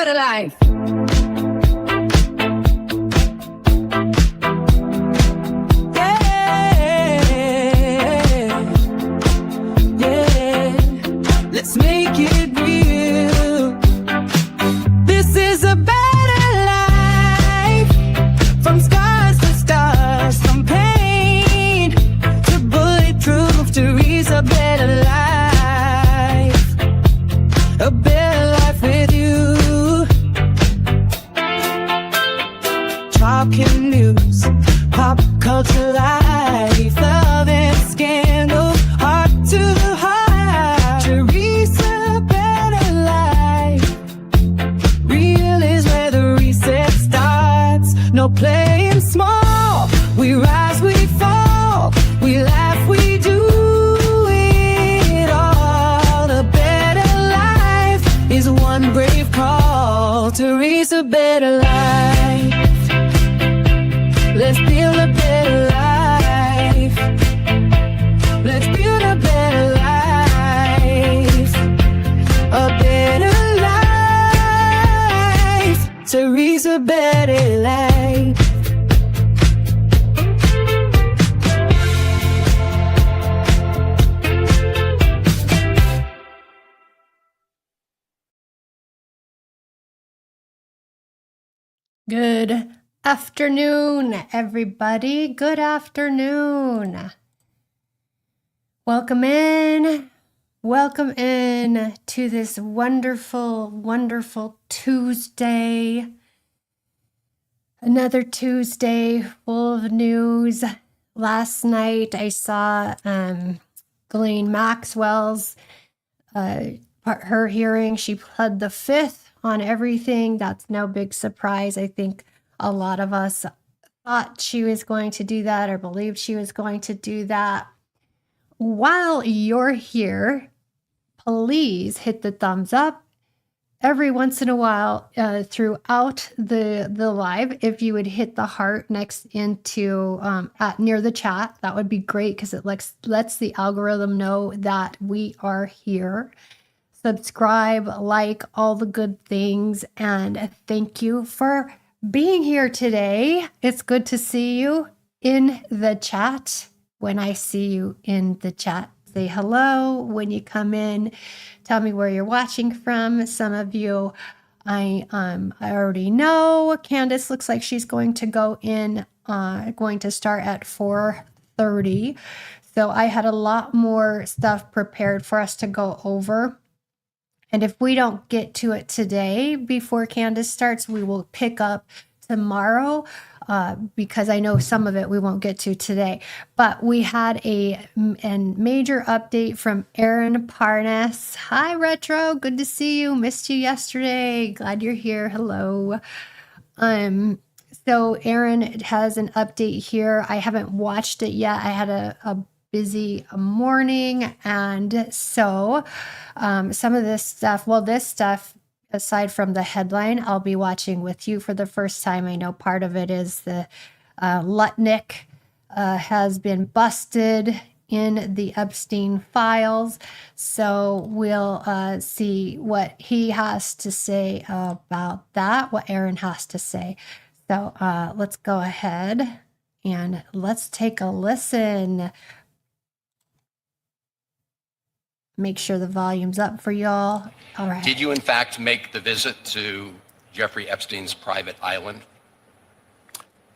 better life. Let's make it real. This is a better life. From scars to stars, from pain to bulletproof. Teresa, better life. A better life with you. Talking news, pop culture life, love and scandal, heart to heart. No playing small, we rise, we fall, we laugh, we do it all. A better life is one brave call. Teresa, better life. Let's build a better life. Let's build a better life. A better life. Teresa, better life. Good afternoon, everybody. Good afternoon. Welcome in. Welcome in to this wonderful, wonderful Tuesday. Another Tuesday full of news. Last night I saw Ghislaine Maxwell's her hearing. She pled the fifth on everything. That's no big surprise. I think a lot of us thought she was going to do that or believed she was going to do that. While you're here, please hit the thumbs up every once in a while throughout the live. If you would hit the heart next into near the chat, that would be great because it lets the algorithm know that we are here. Subscribe, like, all the good things, and thank you for being here today. It's good to see you in the chat. When I see you in the chat, say hello when you come in. Tell me where you're watching from. Some of you I already know. Candace looks like she's going to go in, going to start at 4:30. So I had a lot more stuff prepared for us to go over. And if we don't get to it today before Candace starts, we will pick up tomorrow because I know some of it we won't get to today. But we had a major update from Parnas. Hi, Retro. Good to see you. Missed you yesterday. Glad you're here. Hello. So Aaron has an update here. I haven't watched it yet. I had a busy morning, and so some of this stuff, aside from the headline, I'll be watching with you for the first time. I know part of it is the Lutnick has been busted in the Epstein files, so we'll see what he has to say about that, what Aaron has to say. So let's go ahead and let's take a listen. Make sure the volume's up for y'all. All right. Did you, in fact, make the visit to Jeffrey Epstein's private island?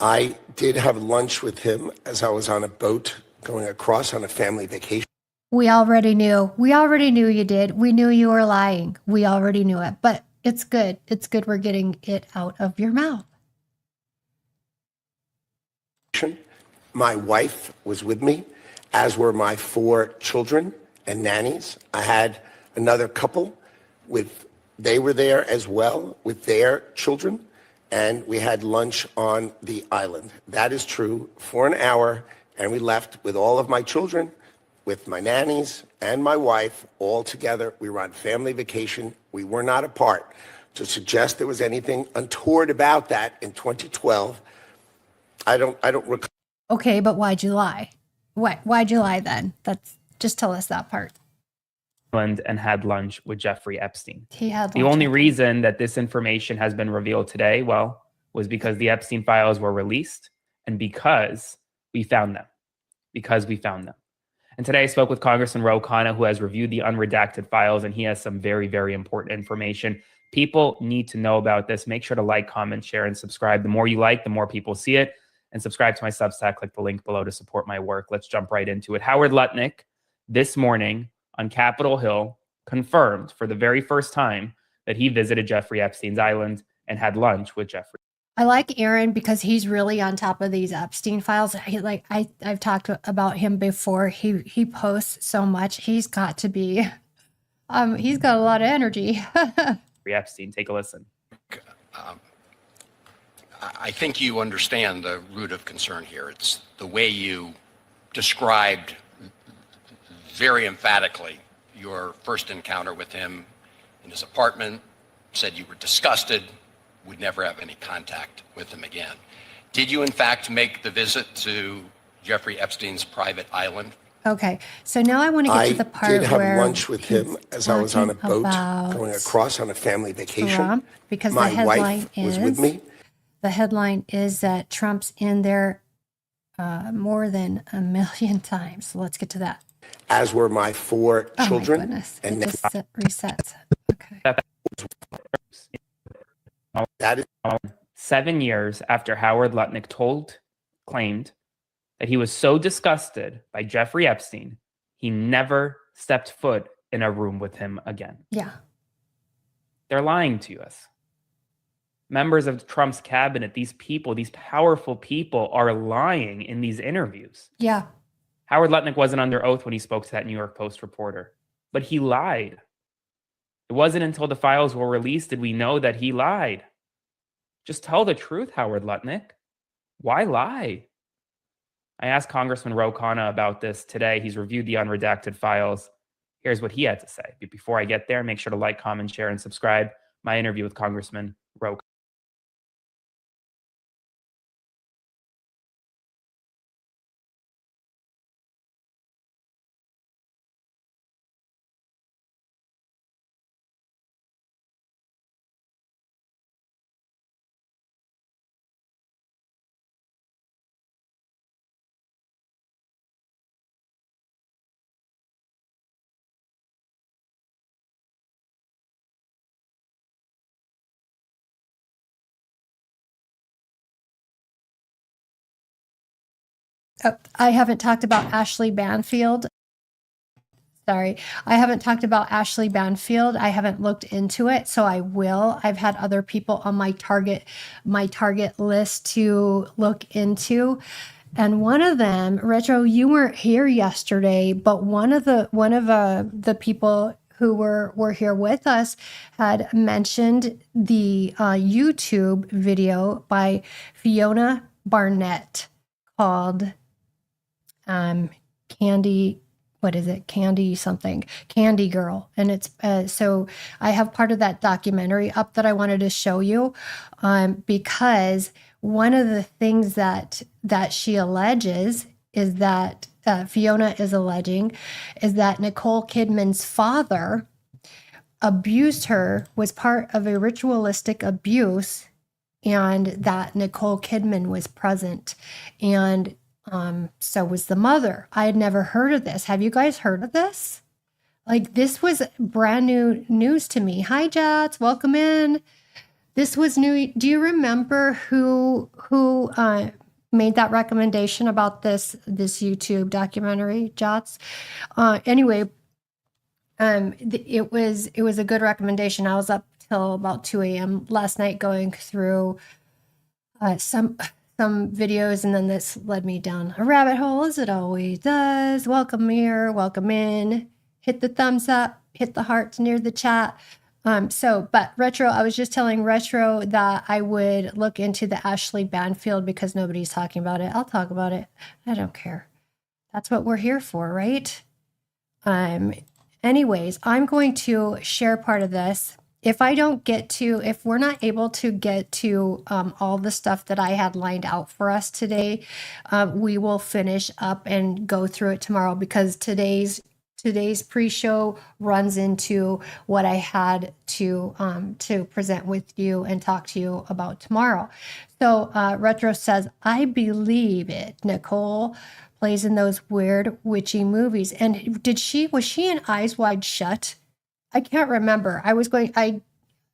I did have lunch with him as I was on a boat going across on a family vacation. We already knew. We already knew you did. We knew you were lying. We already knew it. But it's good. It's good we're getting it out of your mouth. My wife was with me, as were my 4 children and nannies. I had another couple they were there as well with their children, and we had lunch on the island. That is true, for an hour, and we left with all of my children, with my nannies and my wife, all together. We were on family vacation. We were not apart. To suggest there was anything untoward about that in 2012, I don't recall. Okay, but why'd you lie? Why'd you lie then? Just tell us that part. Island and had lunch with Jeffrey Epstein. He had The lunch only with him. reason that this information has been revealed today, well, was because the Epstein files were released and because we found them. And today I spoke with Congressman Ro Khanna, who has reviewed the unredacted files, and he has some very, very important information. People need to know about this. Make sure to like, comment, share, and subscribe. The more you like, the more people see it. And subscribe to my Substack. Click the link below to support my work. Let's jump right into it. Howard Lutnick, this morning on Capitol Hill, confirmed for the very first time that he visited Jeffrey Epstein's island and had lunch with Jeffrey. I like Aaron because he's really on top of these Epstein files. I've talked about him before. He posts so much. He's got to be, he's got a lot of energy. Epstein, take a listen. I think you understand the root of concern here. It's the way you described very emphatically your first encounter with him in his apartment, said you were disgusted, would never have any contact with him again. Did you, in fact, make the visit to Jeffrey Epstein's private island? Okay, so now I want to get to the part where I did have lunch with him as I was on a boat about going across on a family vacation. Trump, because My the headline wife was is with me. the headline is that Trump's in there more than 1 million times. So let's get to that. As were my 4 Oh children. my goodness! And It just resets. Okay. that is 7 years after Howard Lutnick claimed that he was so disgusted by Jeffrey Epstein, he never stepped foot in a room with him again. Yeah. They're lying to us. Members of Trump's cabinet, these people, these powerful people, are lying in these interviews. Yeah. Howard Lutnick wasn't under oath when he spoke to that New York Post reporter, but he lied. It wasn't until the files were released did we know that he lied. Just tell the truth, Howard Lutnick. Why lie? I asked Congressman Ro Khanna about this today. He's reviewed the unredacted files. Here's what he had to say. But before I get there, make sure to like, comment, share, and subscribe. My interview with Congressman Ro Khanna. Oh, I haven't talked about Ashley Banfield. Sorry, I haven't talked about Ashley Banfield. I haven't looked into it, so I will. I've had other people on my target list to look into. And one of them, Retro, you weren't here yesterday, but one of the people who were here with us had mentioned the YouTube video by Fiona Barnett called Candy, what is it? Candy something, Candy Girl. And it's, so I have part of that documentary up that I wanted to show you, because one of the things that she alleges is that, Fiona is alleging, is that Nicole Kidman's father abused her, was part of a ritualistic abuse, and that Nicole Kidman was present. And so was the mother. I had never heard of this. Have you guys heard of this? Like, this was brand new news to me. Hi, Jats. Welcome in. This was new. Do you remember who made that recommendation about this YouTube documentary, Jats? Anyway, it was a good recommendation. I was up till about 2 a.m. last night going through some videos, and then this led me down a rabbit hole, as it always does. Welcome here, welcome in. Hit the thumbs up, hit the hearts near the chat. But Retro, I was just telling Retro that I would look into the Ashley Banfield because nobody's talking about it. I'll talk about it. I don't care. That's what we're here for, right? Anyways, I'm going to share part of this. If we're not able to get to all the stuff that I had lined out for us today, we will finish up and go through it tomorrow, because today's today's pre-show runs into what I had to present with you and talk to you about tomorrow. So Retro says, I believe it. Nicole plays in those weird witchy movies. And was she in Eyes Wide Shut? I can't remember.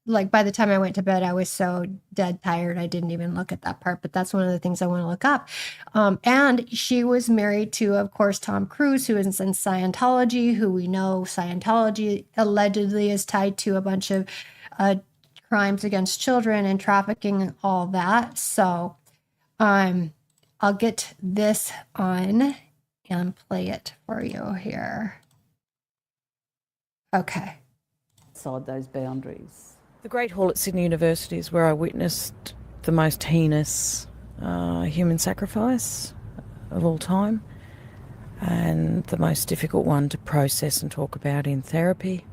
By the time I went to bed, I was so dead tired, I didn't even look at that part, but that's one of the things I want to look up. And she was married to, of course, Tom Cruise, who is in Scientology, who we know Scientology allegedly is tied to a bunch of crimes against children and trafficking and all that. So I'll get this on and play it for you here. Okay. Outside those boundaries. The Great Hall at Sydney University is where I witnessed the most heinous human sacrifice of all time, and the most difficult one to process and talk about in therapy.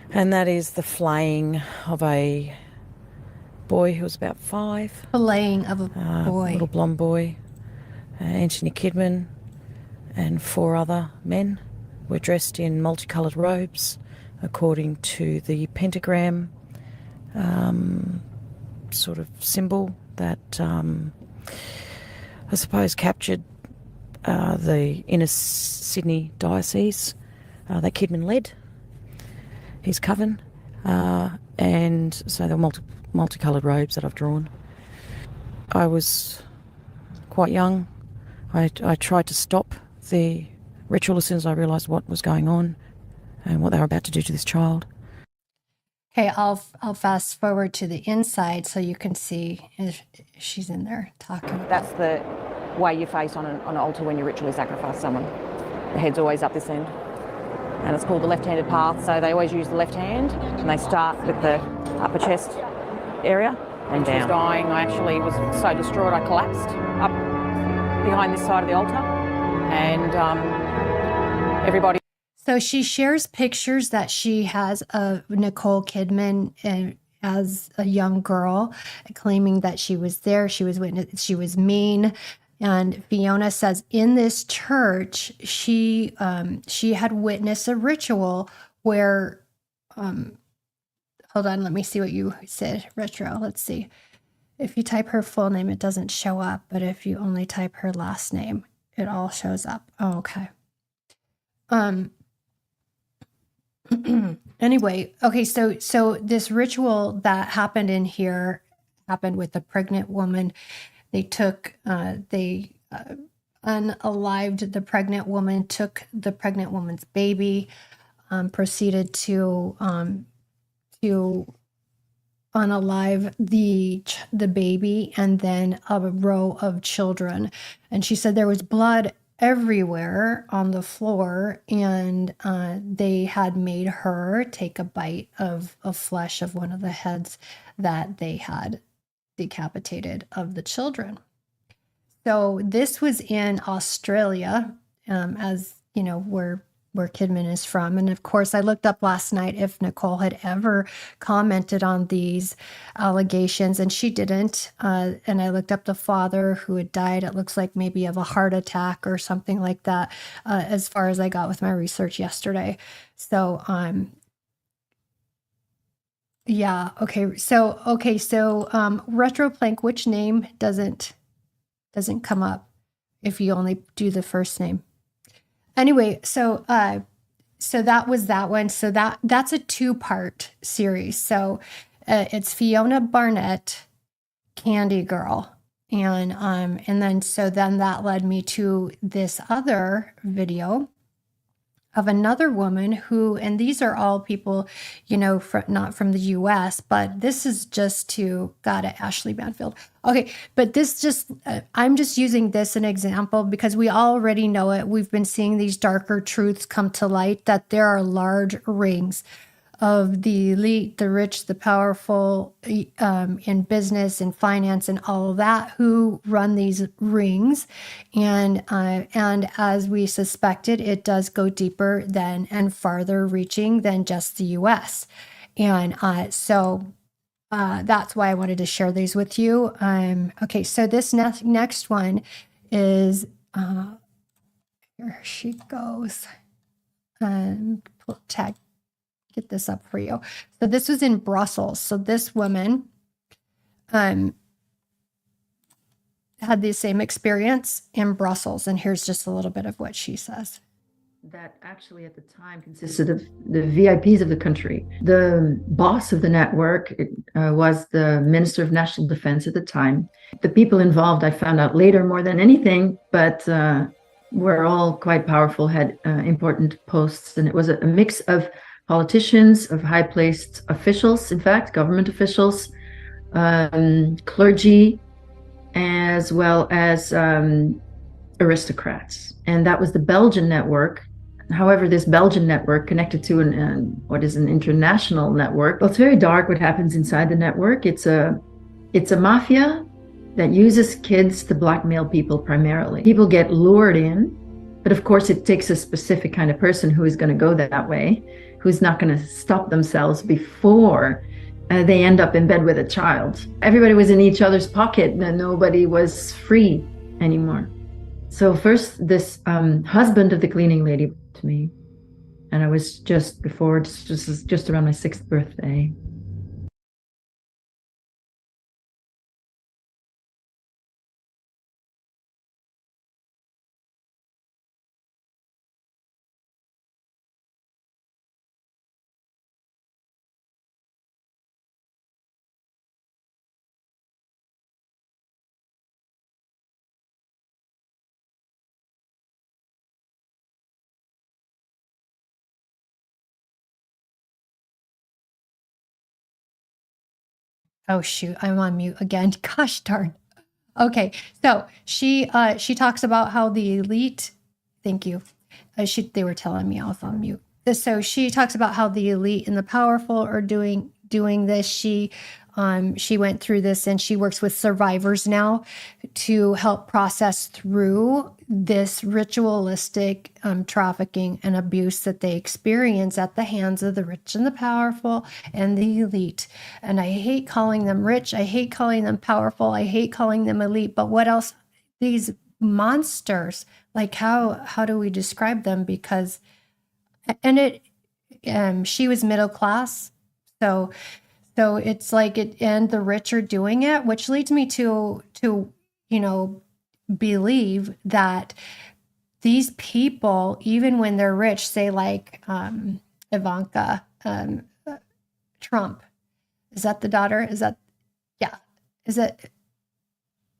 And that is the flaying of a boy who was about 5. Flaying of a boy. Little blonde boy. Anneke Kidman and 4 other men were dressed in multicoloured robes according to the pentagram sort of symbol that I suppose captured the inner Sydney diocese that Kidman led, his coven, and so there were multicoloured robes that I've drawn. I was quite young. I tried to stop the ritual as soon as I realised what was going on and what they were about to do to this child. Okay, I'll fast forward to the inside so you can see if she's in there talking. That's the way you face on an altar when you ritually sacrifice someone. The head's always up this end. And it's called the left-handed path, so they always use the left hand, and they start with the upper chest area. And down. She was dying. I actually was so distraught I collapsed up behind this side of the altar. And everybody... So she shares pictures that she has of Nicole Kidman as a young girl, claiming that she was there, she was mean. And Fiona says in this church, she had witnessed a ritual where, hold on, let me see what you said, Retro. Let's see. If you type her full name, it doesn't show up, but if you only type her last name, it all shows up. Oh, okay. Anyway, okay, so this ritual that happened in here happened with a pregnant woman. They took, unalived the pregnant woman, took the pregnant woman's baby, proceeded to unalive the baby, and then a row of children. And she said there was blood everywhere on the floor, and they had made her take a bite of flesh of one of the heads that they had decapitated of the children. So this was in Australia, as you know, where Kidman is from. And of course, I looked up last night if Nicole had ever commented on these allegations, and she didn't. And I looked up the father who had died, it looks like maybe of a heart attack or something like that, as far as I got with my research yesterday. So, yeah, okay. So, Retroplank, which name doesn't come up if you only do the first name? Anyway, so that was that one. So that's a 2-part series. So it's Fiona Barnett, Candy Girl, and then that led me to this other video of another woman who, and these are all people, you know, not from the US, but this is just to, got it, Ashley Banfield. Okay, but this just, I'm just using this an example because we already know it. We've been seeing these darker truths come to light, that there are large rings of the elite, the rich, the powerful, in business and finance and all of that, who run these rings. And as we suspected, it does go deeper than and farther reaching than just the US. And so that's why I wanted to share these with you. Okay, so this next one is, here she goes. Get this up for you. So this was in Brussels. So this woman had the same experience in Brussels. And here's just a little bit of what she says. That actually at the time consisted of the VIPs of the country. The boss of the network was the Minister of National Defense at the time. The people involved, I found out later more than anything, but were all quite powerful, had important posts. And it was a mix of politicians, of high-placed officials, in fact, government officials, clergy, as well as aristocrats. And that was the Belgian network. However, this Belgian network connected to what is an international network. Well, it's very dark what happens inside the network. It's a mafia that uses kids to blackmail people primarily. People get lured in, but of course it takes a specific kind of person who is going to go that way, who's not going to stop themselves before they end up in bed with a child. Everybody was in each other's pocket and nobody was free anymore. So first, this husband of the cleaning lady to me, and I was just around my 6th birthday. Oh shoot, I'm on mute again. Gosh darn. Okay, so she talks about how the elite. Thank you. They were telling me I was on mute. So she talks about how the elite and the powerful are doing this. She went through this, and she works with survivors now to help process through this ritualistic trafficking and abuse that they experience at the hands of the rich and the powerful and the elite. And I hate calling them rich. I hate calling them powerful. I hate calling them elite. But what else? These monsters, like how do we describe them? Because, and she was middle class. So it's like and the rich are doing it, which leads me to believe that these people, even when they're rich, say like Ivanka Trump, is that the daughter? Is it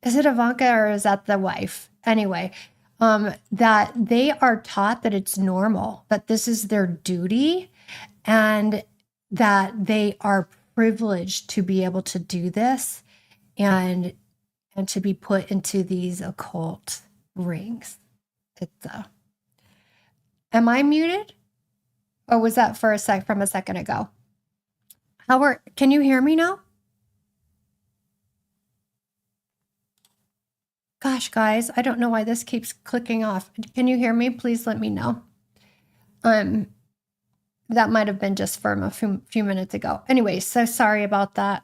Ivanka or is that the wife? Anyway, that they are taught that it's normal, that this is their duty, and that they are privileged to be able to do this and to be put into these occult rings. It's am I muted? Or was that from a second ago? Can you hear me now? Gosh, guys, I don't know why this keeps clicking off. Can you hear me? Please let me know. That might have been just from a few minutes ago. Anyway, so sorry about that.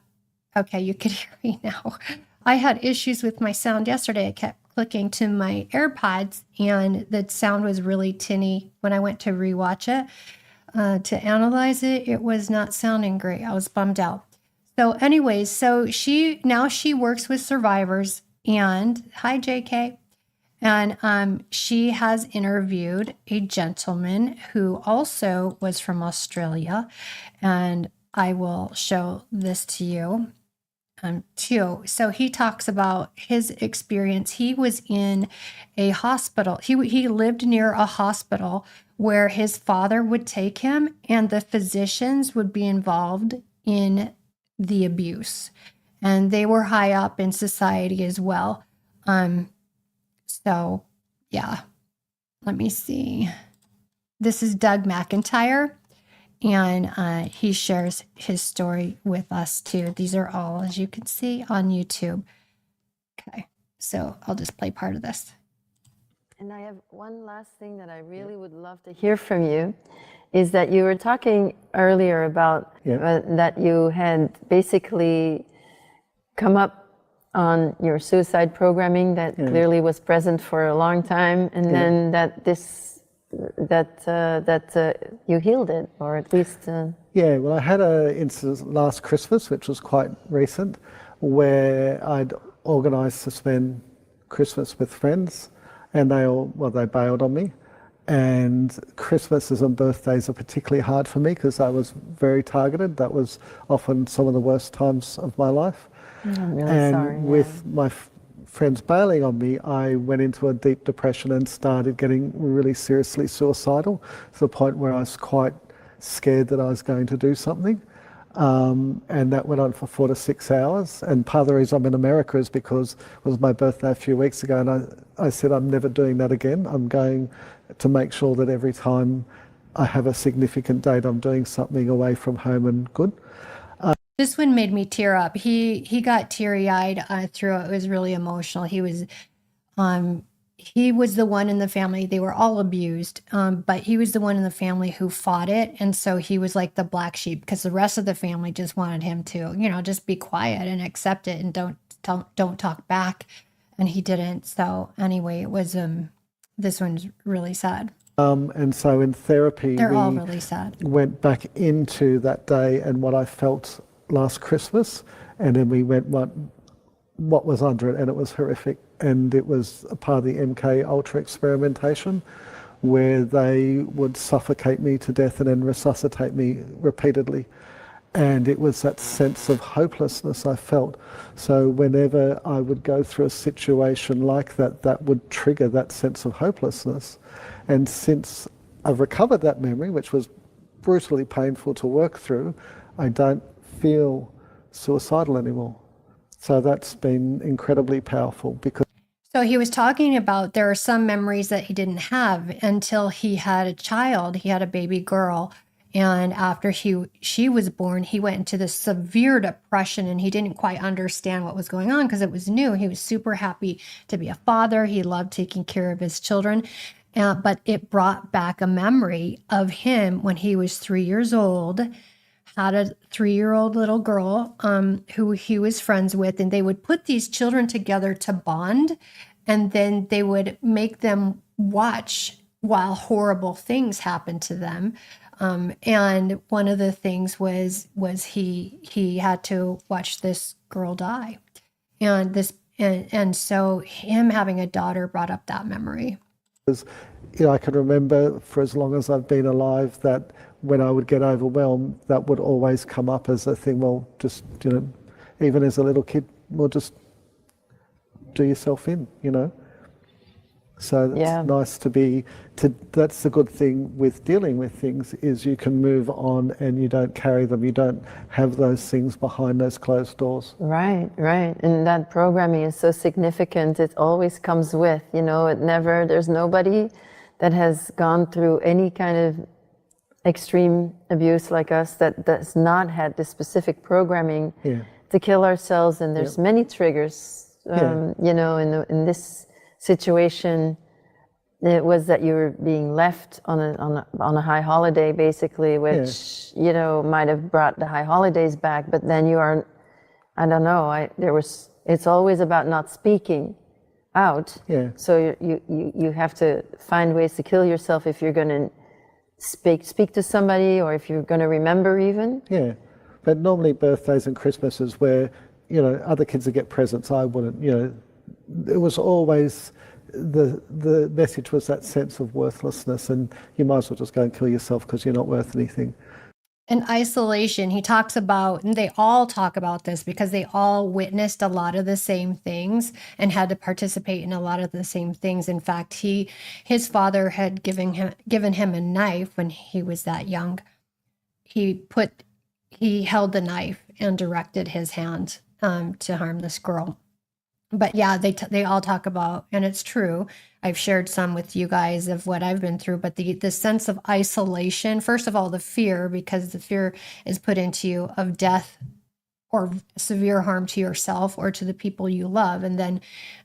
Okay, you can hear me now. I had issues with my sound yesterday. I kept clicking to my AirPods, and the sound was really tinny. When I went to rewatch it, to analyze it, it was not sounding great. I was bummed out. So anyways, so she works with survivors, and hi, JK. And she has interviewed a gentleman who also was from Australia. And I will show this to you too. So he talks about his experience. He was in a hospital. He lived near a hospital where his father would take him, and the physicians would be involved in the abuse. And they were high up in society as well. So, yeah, let me see. This is Doug McIntyre, and he shares his story with us too. These are all, as you can see, on YouTube. Okay, so I'll just play part of this. And I have one last thing that I really would love to hear from you, is that you were talking earlier about that you had basically come up on your suicide programming that clearly was present for a long time, and then that this you healed it, or at least. Yeah, well, I had an incident last Christmas, which was quite recent, where I'd organised to spend Christmas with friends, and they bailed on me. And Christmases and birthdays are particularly hard for me because I was very targeted. That was often some of the worst times of my life. I'm really And sorry. with my friends bailing on me, I went into a deep depression and started getting really seriously suicidal, to the point where I was quite scared that I was going to do something. And that went on for 4 to 6 hours. And part of the reason I'm in America is because it was my birthday a few weeks ago, and I said I'm never doing that again. I'm going to make sure that every time I have a significant date, I'm doing something away from home and good. This one made me tear up. He got teary-eyed through it. It was really emotional. He was the one in the family. They were all abused, but he was the one in the family who fought it, and so he was like the black sheep because the rest of the family just wanted him to, just be quiet and accept it and don't talk back, and he didn't. So anyway, it was this one's really sad. And so in therapy, They're all really sad. Went back into that day and what I felt last Christmas, and then we went what was under it, and it was horrific. And it was a part of the MK Ultra experimentation, where they would suffocate me to death and then resuscitate me repeatedly. And it was that sense of hopelessness I felt. So whenever I would go through a situation like that, that would trigger that sense of hopelessness. And since I've recovered that memory, which was brutally painful to work through, I don't feel suicidal anymore. So that's been incredibly powerful because. So he was talking about there are some memories that he didn't have until he had a child. He had a baby girl. And after she was born, he went into this severe depression, and he didn't quite understand what was going on because it was new. He was super happy to be a father. He loved taking care of his children. But it brought back a memory of him when he was 3 years old, had a 3-year-old little girl who he was friends with, and they would put these children together to bond, and then they would make them watch while horrible things happened to them. And one of the things was he had to watch this girl die, and so him having a daughter brought up that memory. I can remember for as long as I've been alive that when I would get overwhelmed, that would always come up as a thing. Well, just even as a little kid, well, just do yourself in, So it's nice that's the good thing with dealing with things, is you can move on and you don't carry them. You don't have those things behind those closed doors. Right. And that programming is so significant. It always comes with, there's nobody that has gone through any kind of extreme abuse like us that does not had this specific programming to kill ourselves. And there's many triggers, in this situation. It was that you were being left on a high holiday, basically, which might have brought the high holidays back. But then you are, I don't know. It's always about not speaking out. Yeah. So you have to find ways to kill yourself if you're going to speak to somebody, or if you're going to remember even. Yeah, but normally birthdays and Christmases where other kids would get presents, I wouldn't. It was always. The message was that sense of worthlessness, and you might as well just go and kill yourself because you're not worth anything. And isolation, he talks about, and they all talk about this because they all witnessed a lot of the same things and had to participate in a lot of the same things. In fact, his father had given him a knife when he was that young. He held the knife and directed his hand to harm this girl. But yeah, they all talk about, and it's true, I've shared some with you guys of what I've been through, but the sense of isolation, first of all, the fear, because the fear is put into you of death or severe harm to yourself or to the people you love. And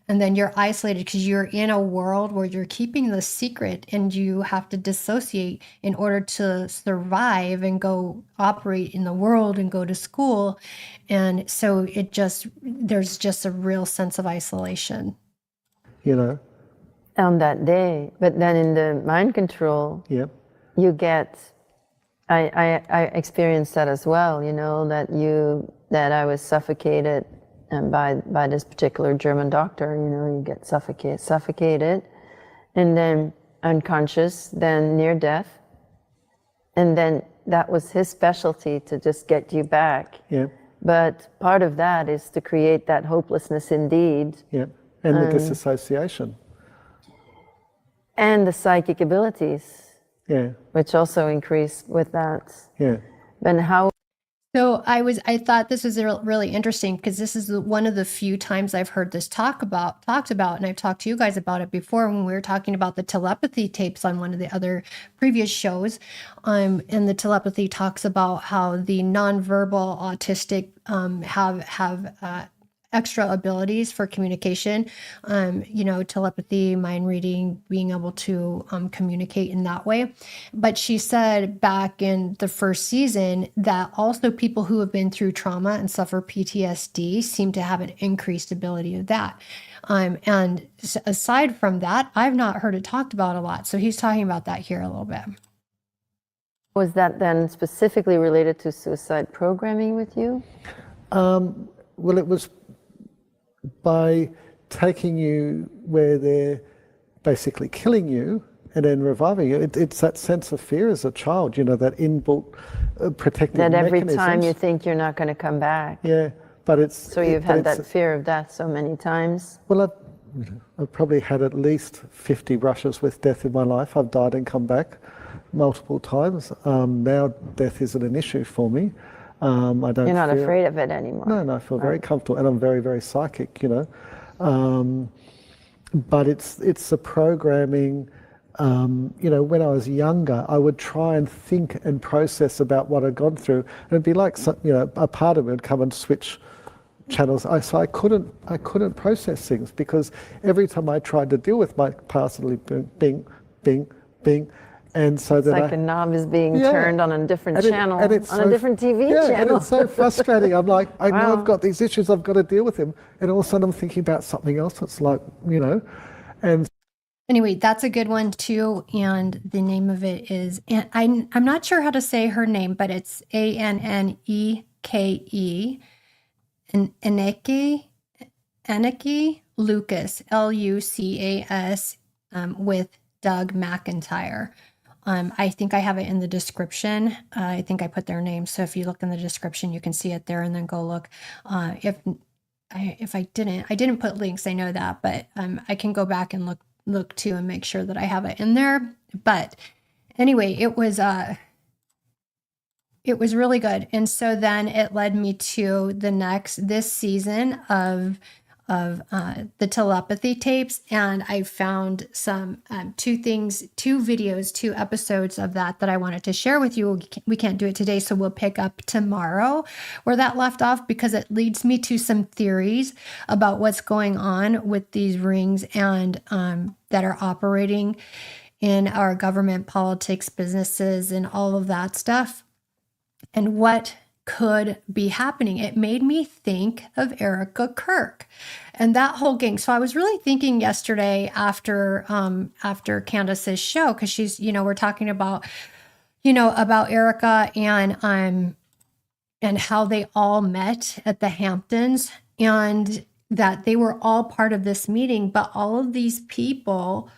then you're isolated because you're in a world where you're keeping the secret, and you have to dissociate in order to survive and go operate in the world and go to school. And so there's just a real sense of isolation. on that day. But then in the mind control, Yep. you get, I experienced that as well, you know, that I was suffocated by this particular German doctor, you know, you get suffocated, and then unconscious, then near death. And then that was his specialty, to just get you back. Yeah. But part of that is to create that hopelessness indeed. Yeah. And the disassociation. And the psychic abilities, Yeah. which also increase with that. Yeah. Then how? So I thought this was really interesting, because this is one of the few times I've heard this talked about, and I've talked to you guys about it before when we were talking about the telepathy tapes on one of the other previous shows. And the telepathy talks about how the nonverbal autistic have extra abilities for communication, you know, telepathy, mind reading, being able to communicate in that way. But she said back in the first season that also people who have been through trauma and suffer PTSD seem to have an increased ability of that. And aside from that, I've not heard it talked about a lot. So he's talking about that here a little bit. Was that then specifically related to suicide programming with you? Well, it was by taking you where they're basically killing you and then reviving you. It's that sense of fear as a child, you know, that inbuilt protective That every mechanisms. time you think you're not going to come back. Yeah, but it's... So you've had that fear of death so many times? Well, I've probably had at least 50 brushes with death in my life. I've died and come back multiple times. Now death isn't an issue for me. I don't. You're not feel, afraid of it anymore. No, I feel very comfortable, and I'm very, very psychic, you know. But it's the programming. You know, when I was younger, I would try and think and process about what I'd gone through, and it'd be like, you know, a part of me would come and switch channels. So I couldn't process things, because every time I tried to deal with my past, it'd be bing, bing, bing. And so it's like a knob is being turned on a different channel, on a different TV channel. And it's so frustrating. I'm like, I know I've got these issues, I've got to deal with them. And all of a sudden I'm thinking about something else. It's like, you know, and... Anyway, that's a good one too. And the name of it is, and I'm not sure how to say her name, but it's Anneke, and Anneke Lucas, Lucas, with Doug McIntyre. I think I have it in the description. I think I put their name. So if you look in the description, you can see it there, and then go look. If I didn't put links, I know that, but I can go back and look too and make sure that I have it in there. But anyway, it was really good. And so then it led me to this season of the telepathy tapes, and I found some two videos, 2 episodes of that I wanted to share with you. We can't do it today, so we'll pick up tomorrow where that left off, because it leads me to some theories about what's going on with these rings and that are operating in our government, politics, businesses, and all of that stuff, and what could be happening. It made me think of Erika Kirk and that whole gang. So I was really thinking yesterday after Candace's show, because she's, you know, we're talking about, you know, about Erika and how they all met at the Hamptons, and that they were all part of this meeting, but all of these people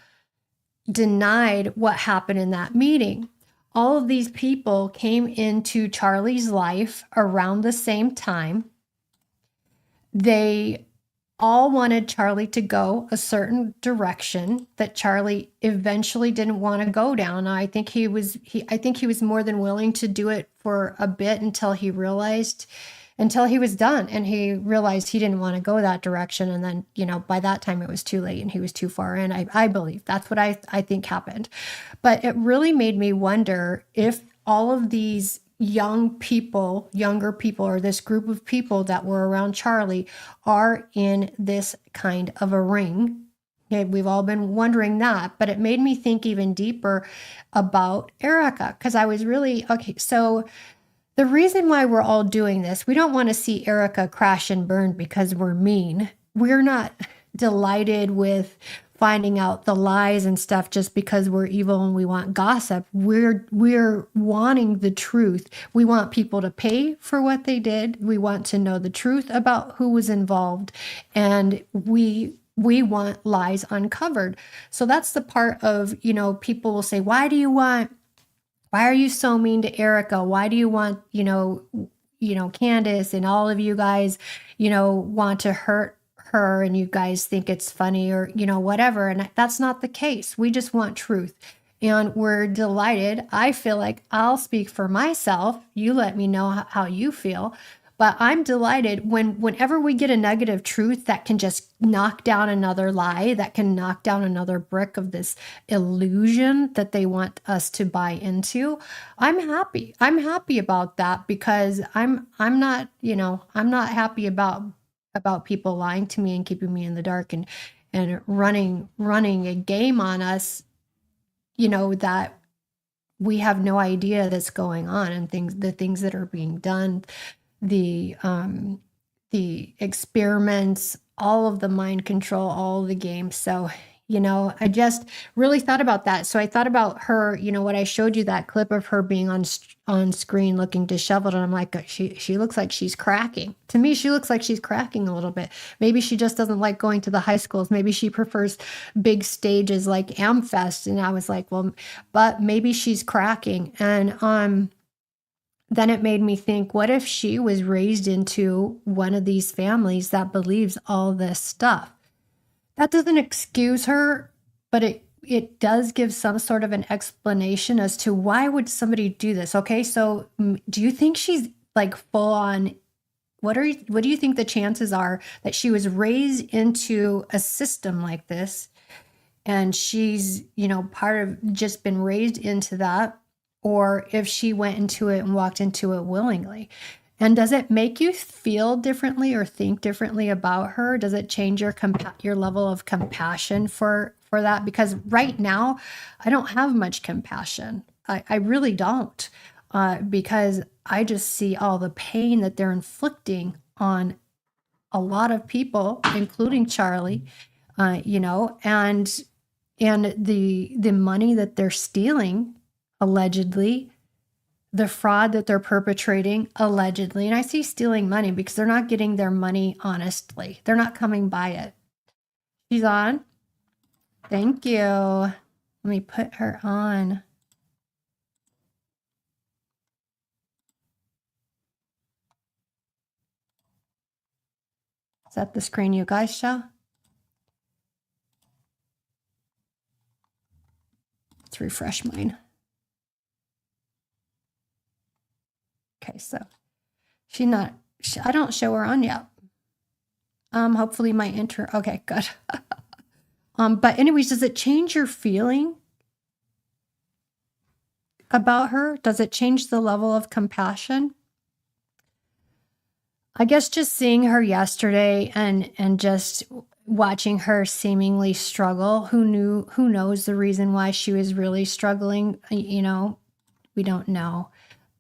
denied what happened in that meeting. All of these people came into Charlie's life around the same time. They all wanted Charlie to go a certain direction that Charlie eventually didn't want to go down. I think he was more than willing to do it for a bit until he was done, and he realized he didn't want to go that direction. And then, you know, by that time it was too late and he was too far in. I believe that's what I think happened. But it really made me wonder if all of these younger people, or this group of people that were around Charlie are in this kind of a ring. Okay, we've all been wondering that, but it made me think even deeper about Erika, because I was really, okay, so the reason why we're all doing this, we don't want to see Erika crash and burn because we're mean. We're not delighted with finding out the lies and stuff just because we're evil and we want gossip. We're wanting the truth. We want people to pay for what they did. We want to know the truth about who was involved, and we want lies uncovered. So that's the part of, people will say, why are you so mean to Erika? Why do you want, Candace and all of you guys, want to hurt her, and you guys think it's funny, or, whatever. And that's not the case. We just want truth. And we're delighted. I feel like I'll speak for myself. You let me know how you feel. But I'm delighted whenever we get a nugget of truth that can just knock down another lie, that can knock down another brick of this illusion that they want us to buy into. I'm happy. I'm happy about that, because I'm not happy about people lying to me and keeping me in the dark and running a game on us, that we have no idea that's going on, and the things that are being done, the experiments, all of the mind control, all of the games. So, I just really thought about that. So I thought about her, what I showed you, that clip of her being on screen looking disheveled. And I'm like, she looks like she's cracking. To me, she looks like she's cracking a little bit. Maybe she just doesn't like going to the high schools. Maybe she prefers big stages like AmFest. And I was like, well, but maybe she's cracking. And, then it made me think, what if she was raised into one of these families that believes all this stuff? That doesn't excuse her, but it does give some sort of an explanation as to why would somebody do this. Okay, so do you think she's like full on? What do you think the chances are that she was raised into a system like this, and she's part of just been raised into that? Or if she went into it and walked into it willingly. And does it make you feel differently or think differently about her? Does it change your level of compassion for that? Because right now, I don't have much compassion. I really don't, because I just see all the pain that they're inflicting on a lot of people, including Charlie, and the money that they're stealing, allegedly, the fraud that they're perpetrating, allegedly. And I see stealing money because they're not getting their money honestly. They're not coming by it. She's on. Thank you. Let me put her on. Is that the screen you guys show? Let's refresh mine. Okay, so I don't show her on yet. Hopefully my okay, good. But anyways, does it change your feeling about her? Does it change the level of compassion? I guess just seeing her yesterday and just watching her seemingly struggle, who knows the reason why she was really struggling, we don't know,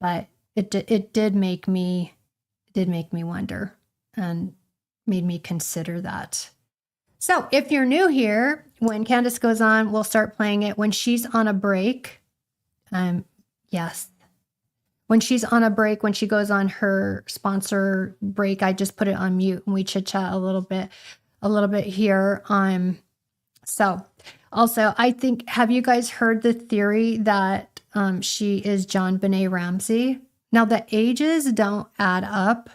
but it did make me wonder and made me consider that. So if you're new here, when Candace goes on, we'll start playing it when she's on a break. Yes. When she's on a break, when she goes on her sponsor break, I just put it on mute and we chit chat a little bit here. So also, I think, have you guys heard the theory that she is John Benet Ramsey? Now, the ages don't add up,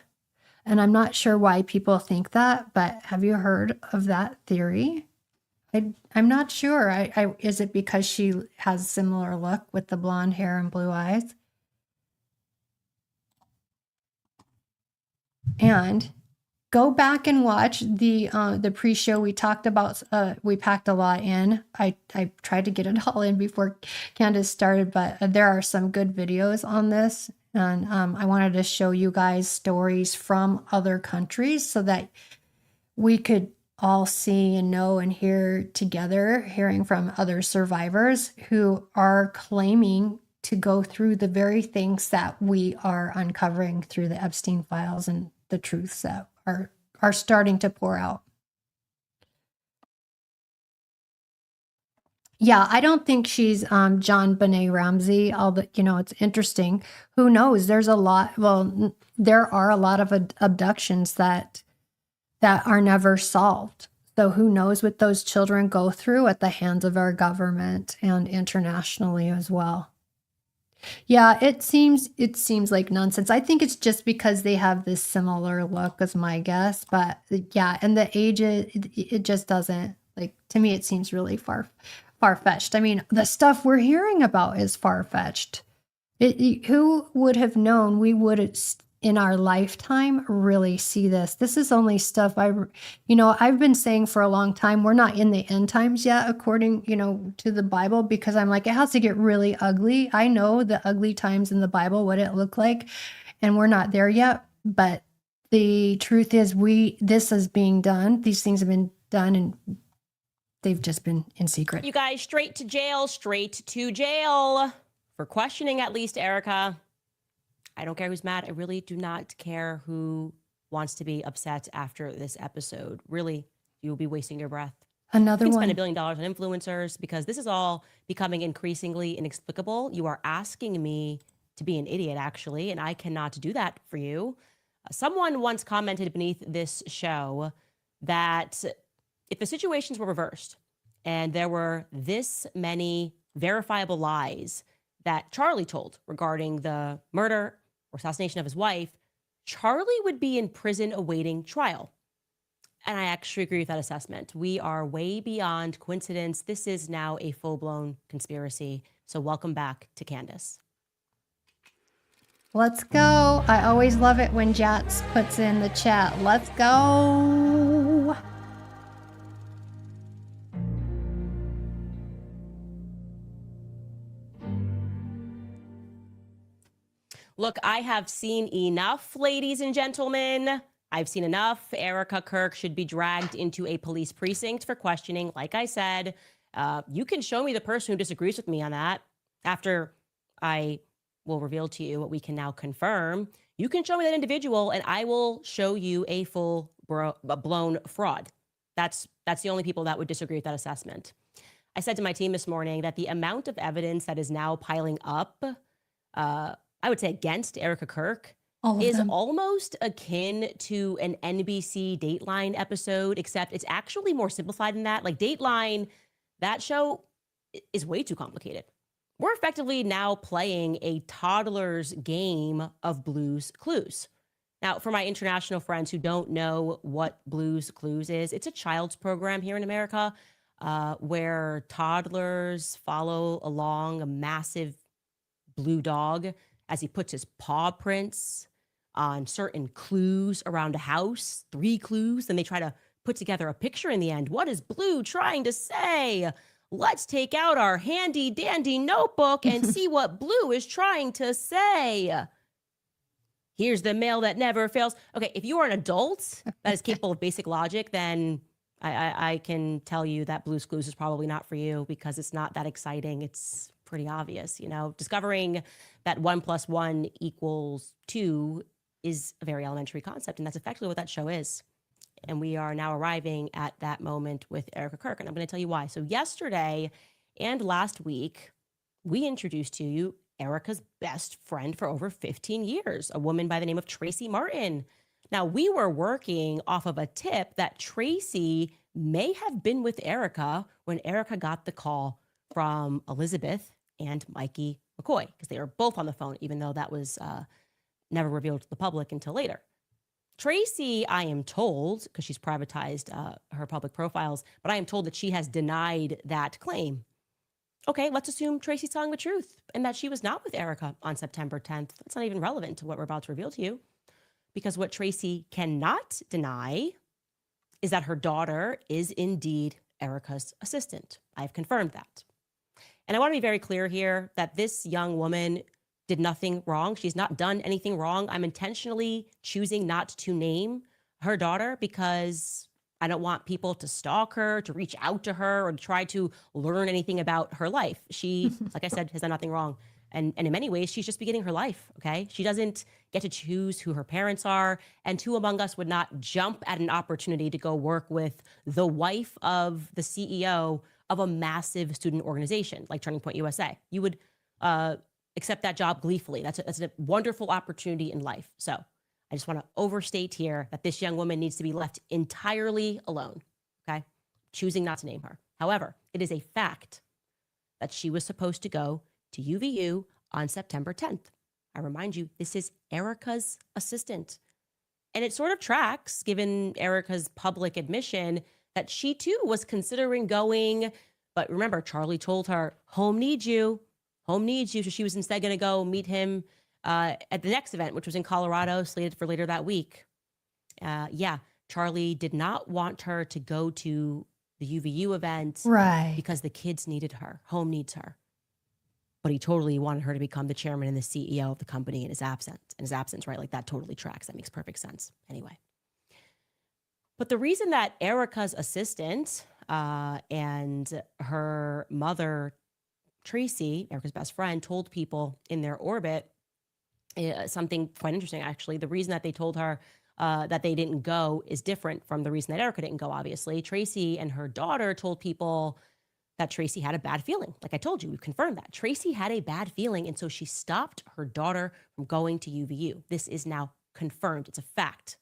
and I'm not sure why people think that, but have you heard of that theory? I'm not sure. Is it because she has a similar look with the blonde hair and blue eyes? And go back and watch the pre-show. We talked about, we packed a lot in. I tried to get it all in before Candace started, but there are some good videos on this. And I wanted to show you guys stories from other countries so that we could all see and know and hear together, hearing from other survivors who are claiming to go through the very things that we are uncovering through the Epstein files and the truths that are starting to pour out. Yeah, I don't think she's John Benet Ramsey, although, it's interesting. Who knows? There's a lot, there are a lot of abductions that are never solved. So who knows what those children go through at the hands of our government and internationally as well. Yeah, it seems like nonsense. I think it's just because they have this similar look as my guess, but yeah, and the age it just doesn't, like, to me it seems really far-fetched. I mean, the stuff we're hearing about is far-fetched. Who would have known we would in our lifetime really see this? This is only stuff I've been saying for a long time. We're not in the end times yet, according, to the Bible, because I'm like, it has to get really ugly. I know the ugly times in the Bible, what it looked like, and we're not there yet. But the truth is this is being done. These things have been done, and they've just been in secret. You guys, straight to jail for questioning at least Erika. I don't care who's mad. I really do not care who wants to be upset after this episode. Really, you'll be wasting your breath. Another you can one. spend $1 billion on influencers because this is all becoming increasingly inexplicable. You are asking me to be an idiot, actually, and I cannot do that for you. Someone once commented beneath this show that if the situations were reversed and there were this many verifiable lies that Charlie told regarding the murder or assassination of his wife, Charlie would be in prison awaiting trial. And I actually agree with that assessment. We are way beyond coincidence. This is now a full-blown conspiracy. So welcome back to Candace. Let's go. I always love it when Jats puts in the chat. Let's go. Look, I have seen enough, ladies and gentlemen. I've seen enough. Erika Kirk should be dragged into a police precinct for questioning. Like I said, you can show me the person who disagrees with me on that after I will reveal to you what we can now confirm. You can show me that individual and I will show you a full-blown fraud. That's the only people that would disagree with that assessment. I said to my team this morning that the amount of evidence that is now piling up, I would say against Erika Kirk, is almost akin to an NBC Dateline episode, except it's actually more simplified than that. Like Dateline, that show is way too complicated. We're effectively now playing a toddler's game of Blue's Clues. Now, for my international friends who don't know what Blue's Clues is, it's a child's program here in America where toddlers follow along a massive blue dog as he puts his paw prints on certain clues around a house, 3 clues. Then they try to put together a picture in the end. What is Blue trying to say? Let's take out our handy dandy notebook and see what Blue is trying to say. Here's the mail that never fails. Okay, if you are an adult that is capable of basic logic, then I can tell you that Blue's Clues is probably not for you because it's not that exciting. It's pretty obvious, discovering that 1 + 1 = 2 is a very elementary concept. And that's effectively what that show is. And we are now arriving at that moment with Erika Kirk. And I'm going to tell you why. So yesterday and last week, we introduced to you Erika's best friend for over 15 years, a woman by the name of Tracy Martin. Now, we were working off of a tip that Tracy may have been with Erika when Erika got the call from Elizabeth and Mikey McCoy, because they were both on the phone, even though that was never revealed to the public until later. Tracy, I am told, because she's privatized her public profiles, but I am told that she has denied that claim. Okay, let's assume Tracy's telling the truth and that she was not with Erika on September 10th. That's not even relevant to what we're about to reveal to you, because what Tracy cannot deny is that her daughter is indeed Erika's assistant. I've confirmed that. And I want to be very clear here that this young woman did nothing wrong. She's not done anything wrong. I'm intentionally choosing not to name her daughter because I don't want people to stalk her, to reach out to her, or to try to learn anything about her life. She, like I said, has done nothing wrong. And in many ways, she's just beginning her life, okay? She doesn't get to choose who her parents are, and who among us would not jump at an opportunity to go work with the wife of the CEO of a massive student organization like Turning Point USA. You would accept that job gleefully. That's a wonderful opportunity in life. So I just want to overstate here that this young woman needs to be left entirely alone, okay? Choosing not to name her. However, it is a fact that she was supposed to go to UVU on September 10th. I remind you, this is Erika's assistant. And it sort of tracks, given Erika's public admission, that she too was considering going. But remember, Charlie told her, home needs you. Home needs you. So she was instead going to go meet him at the next event, which was in Colorado, slated for later that week. Charlie did not want her to go to the UVU event, Right. because the kids needed her. Home needs her. But he totally wanted her to become the chairman and the CEO of the company in his absence, right? Like that totally tracks. That makes perfect sense. Anyway. But the reason that Erika's assistant and her mother, Tracy, Erika's best friend, told people in their orbit something quite interesting, actually. The reason that they told her that they didn't go is different from the reason that Erika didn't go, obviously. Tracy and her daughter told people that Tracy had a bad feeling. Like I told you, we've confirmed that. Tracy had a bad feeling, and so she stopped her daughter from going to UVU. This is now confirmed. It's a fact.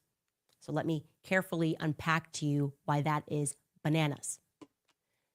So let me carefully unpack to you why that is bananas.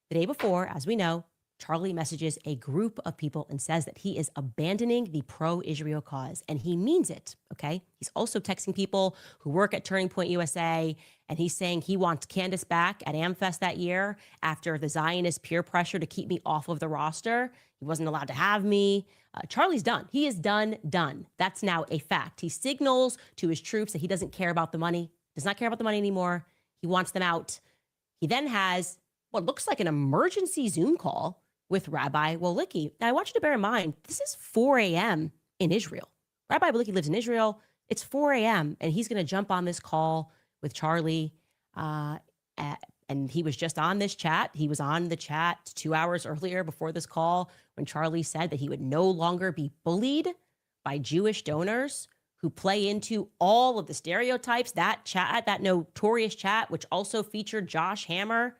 The day before, as we know, Charlie messages a group of people and says that he is abandoning the pro-Israel cause, and he means it, okay? He's also texting people who work at Turning Point USA, and he's saying he wants Candace back at AmFest that year after the Zionist peer pressure to keep me off of the roster. He wasn't allowed to have me. Charlie's done. He is done. That's now a fact. He signals to his troops that he doesn't care about the money, does not care about the money anymore. He wants them out. He then has what looks like an emergency Zoom call with Rabbi Wolicki. Now, I want you to bear in mind, this is 4 a.m. in Israel. Rabbi Wolicki lives in Israel. It's 4 a.m., and he's going to jump on this call with Charlie. And he was just on this chat. He was on the chat 2 hours earlier before this call when Charlie said that he would no longer be bullied by Jewish donors who play into all of the stereotypes. That chat, that notorious chat, which also featured Josh Hammer,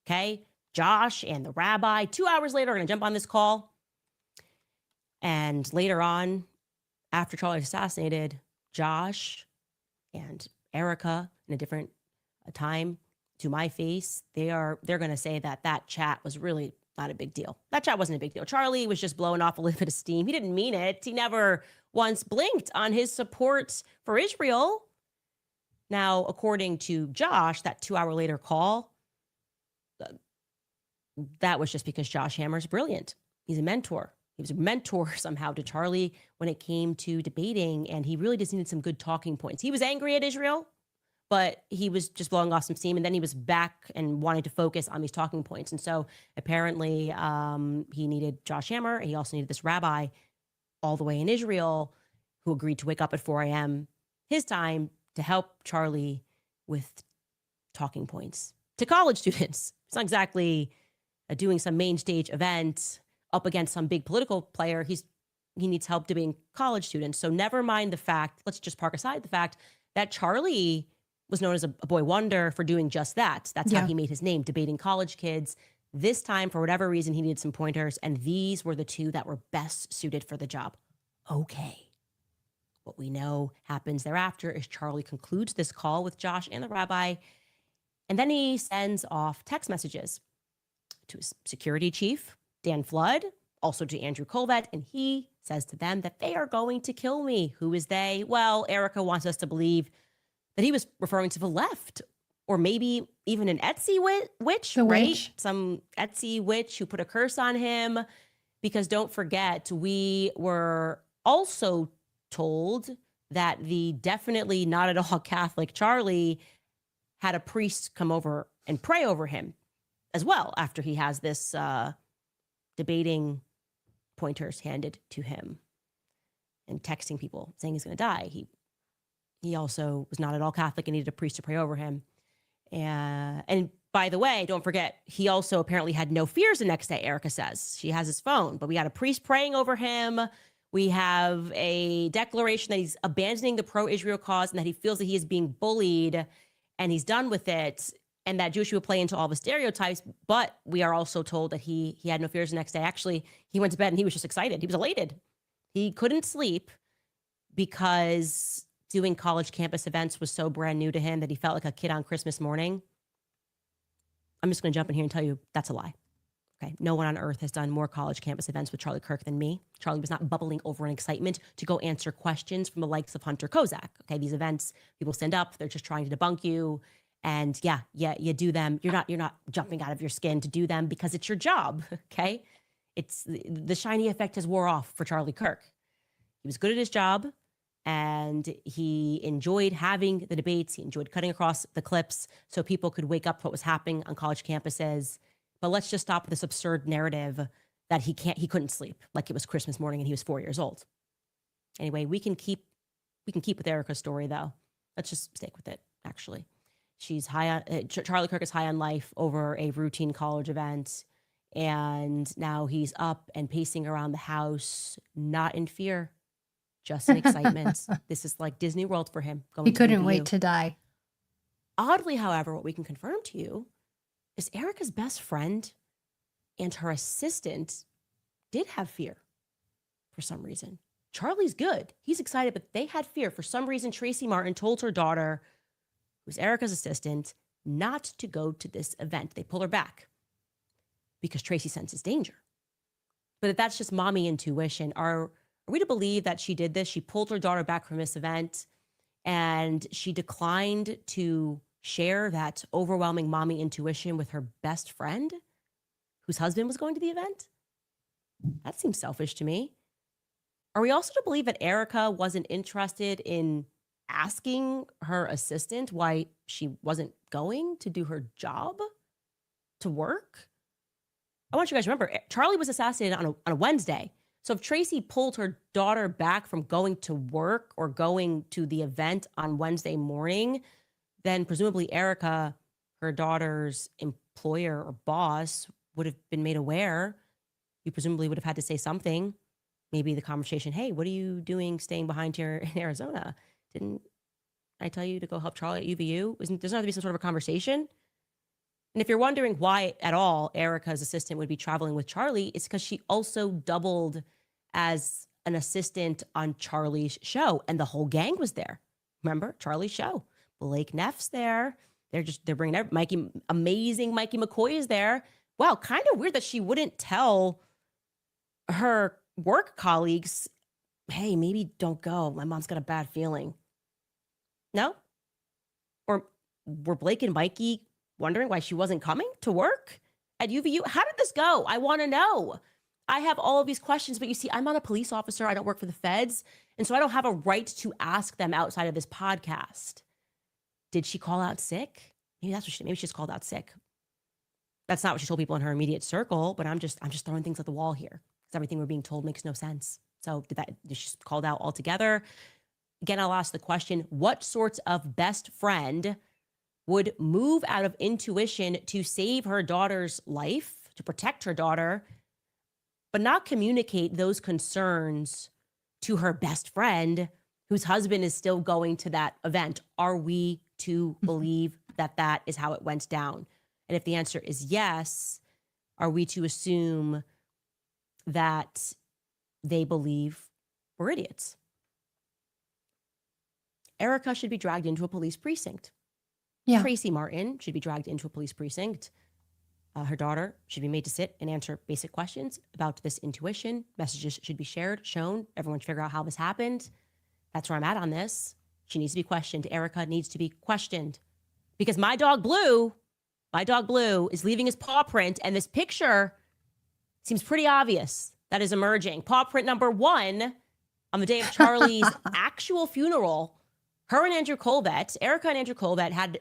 okay? Josh and the rabbi, 2 hours later, are going to jump on this call. And later on, after Charlie was assassinated, Josh and Erika, in a different time, to my face, they're going to say that chat was really not a big deal. That chat wasn't a big deal. Charlie was just blowing off a little bit of steam. He didn't mean it. He never once blinked on his support for Israel. Now, according to Josh, that 2 hour later call, that was just because Josh Hammer's brilliant. He's a mentor. He was a mentor somehow to Charlie when it came to debating, and he really just needed some good talking points. He was angry at Israel, but he was just blowing off some steam, and then he was back and wanted to focus on these talking points. And so apparently he needed Josh Hammer, and he also needed this rabbi all the way in Israel who agreed to wake up at 4 a.m. his time to help Charlie with talking points to college students. It's not exactly doing some main stage event up against some big political player. He needs help debating college students. So never mind the fact, let's just park aside the fact that Charlie was known as a boy wonder for doing just that. That's how he made his name, debating college kids. This time, for whatever reason, he needed some pointers, and these were the two that were best suited for the job. Okay. What we know happens thereafter is Charlie concludes this call with Josh and the rabbi, and then he sends off text messages to his security chief, Dan Flood, also to Andrew Colvett, and he says to them that they are going to kill me. Who is they? Well, Erika wants us to believe that he was referring to the left, or maybe even an Etsy witch, right? Witch. Some Etsy witch who put a curse on him. Because don't forget, we were also told that the definitely not at all Catholic Charlie had a priest come over and pray over him as well after he has this debating pointers handed to him and texting people saying he's going to die. He also was not at all Catholic and needed a priest to pray over him. And by the way, don't forget, he also apparently had no fears the next day, Erika says. She has his phone, but we had a priest praying over him. We have a declaration that he's abandoning the pro-Israel cause and that he feels that he is being bullied and he's done with it. and that Jewish would play into all the stereotypes. But we are also told that he had no fears the next day. Actually, he went to bed and he was just excited. He was elated. He couldn't sleep because doing college campus events was so brand new to him that he felt like a kid on Christmas morning. I'm just going to jump in here and tell you that's a lie. Okay. No one on earth has done more college campus events with Charlie Kirk than me. Charlie was not bubbling over in excitement to go answer questions from the likes of Hunter Kozak. Okay. These events, people stand up, they're just trying to debunk you. And yeah, you do them. You're not jumping out of your skin to do them because it's your job. Okay. It's the shiny effect has wore off for Charlie Kirk. He was good at his job and he enjoyed having the debates. He enjoyed cutting across the clips so people could wake up to what was happening on college campuses. But let's just stop with this absurd narrative that he couldn't sleep like it was Christmas morning and he was 4 years old. Anyway, we can keep with Erika's story though. Let's just stick with it. Actually, she's high on Charlie Kirk is high on life over a routine college event, and now he's up and pacing around the house, not in fear, just in excitement. This is like Disney World for him. He couldn't wait to die. Oddly, however, what we can confirm to you is Erika's best friend and her assistant did have fear for some reason. Charlie's good. He's excited, but they had fear. For some reason, Tracy Martin told her daughter, who's Erika's assistant, not to go to this event. They pull her back because Tracy senses danger. But if that's just mommy intuition, are we to believe that she did this? She pulled her daughter back from this event and she declined to share that overwhelming mommy intuition with her best friend whose husband was going to the event? That seems selfish to me. Are we also to believe that Erika wasn't interested in asking her assistant why she wasn't going to do her job, to work? I want you guys to remember, Charlie was assassinated on a Wednesday. So if Tracy pulled her daughter back from going to work or going to the event on Wednesday morning, then presumably Erika, her daughter's employer or boss, would have been made aware. You presumably would have had to say something. Maybe the conversation, hey, what are you doing staying behind here in Arizona? Didn't I tell you to go help Charlie at UVU? There's not to be some sort of a conversation? And if you're wondering why at all Erika's assistant would be traveling with Charlie, it's because she also doubled as an assistant on Charlie's show. And the whole gang was there. Remember, Charlie's show. Blake Neff's there. They're bringing amazing Mikey McCoy is there. Wow, kind of weird that she wouldn't tell her work colleagues, hey, maybe don't go. My mom's got a bad feeling. No? Or were Blake and Mikey wondering why she wasn't coming to work at UVU? How did this go? I want to know. I have all of these questions, but you see, I'm not a police officer. I don't work for the feds. And so I don't have a right to ask them outside of this podcast. Did she call out sick? Maybe that's what maybe she just called out sick. That's not what she told people in her immediate circle, but I'm just throwing things at the wall here because everything we're being told makes no sense. So did she called out altogether? Again, I'll ask the question, what sorts of best friend would move out of intuition to save her daughter's life, to protect her daughter, but not communicate those concerns to her best friend whose husband is still going to that event? Are we to believe that that is how it went down? And if the answer is yes, are we to assume that they believe we're idiots? Erika should be dragged into a police precinct. Yeah. Tracy Martin should be dragged into a police precinct. Her daughter should be made to sit and answer basic questions about this intuition. Messages should be shared, shown. Everyone should figure out how this happened. That's where I'm at on this. She needs to be questioned. Erika needs to be questioned. Because my dog Blue is leaving his paw print, and this picture seems pretty obvious that is emerging. Paw print number 1 on the day of Charlie's actual funeral. Her and Andrew Colbett, Erika and Andrew Colbett, had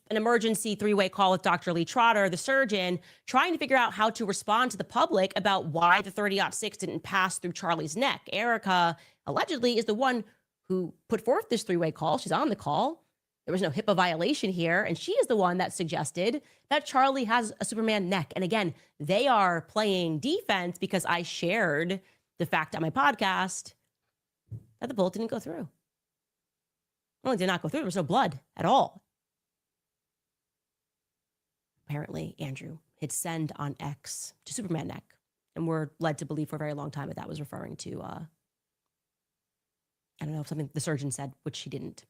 an emergency 3-way call with Dr. Lee Trotter, the surgeon, trying to figure out how to respond to the public about why the 30-06 didn't pass through Charlie's neck. Erika allegedly is the one who put forth this 3-way call. She's on the call. There was no HIPAA violation here. And she is the one that suggested that Charlie has a Superman neck. And again, they are playing defense because I shared the fact on my podcast that the bullet didn't go through. Not only did not go through, there was no blood at all. apparently Andrew hit send on X to Superman Neck. And we're led to believe for a very long time that was referring to, I don't know, something the surgeon said, which he didn't.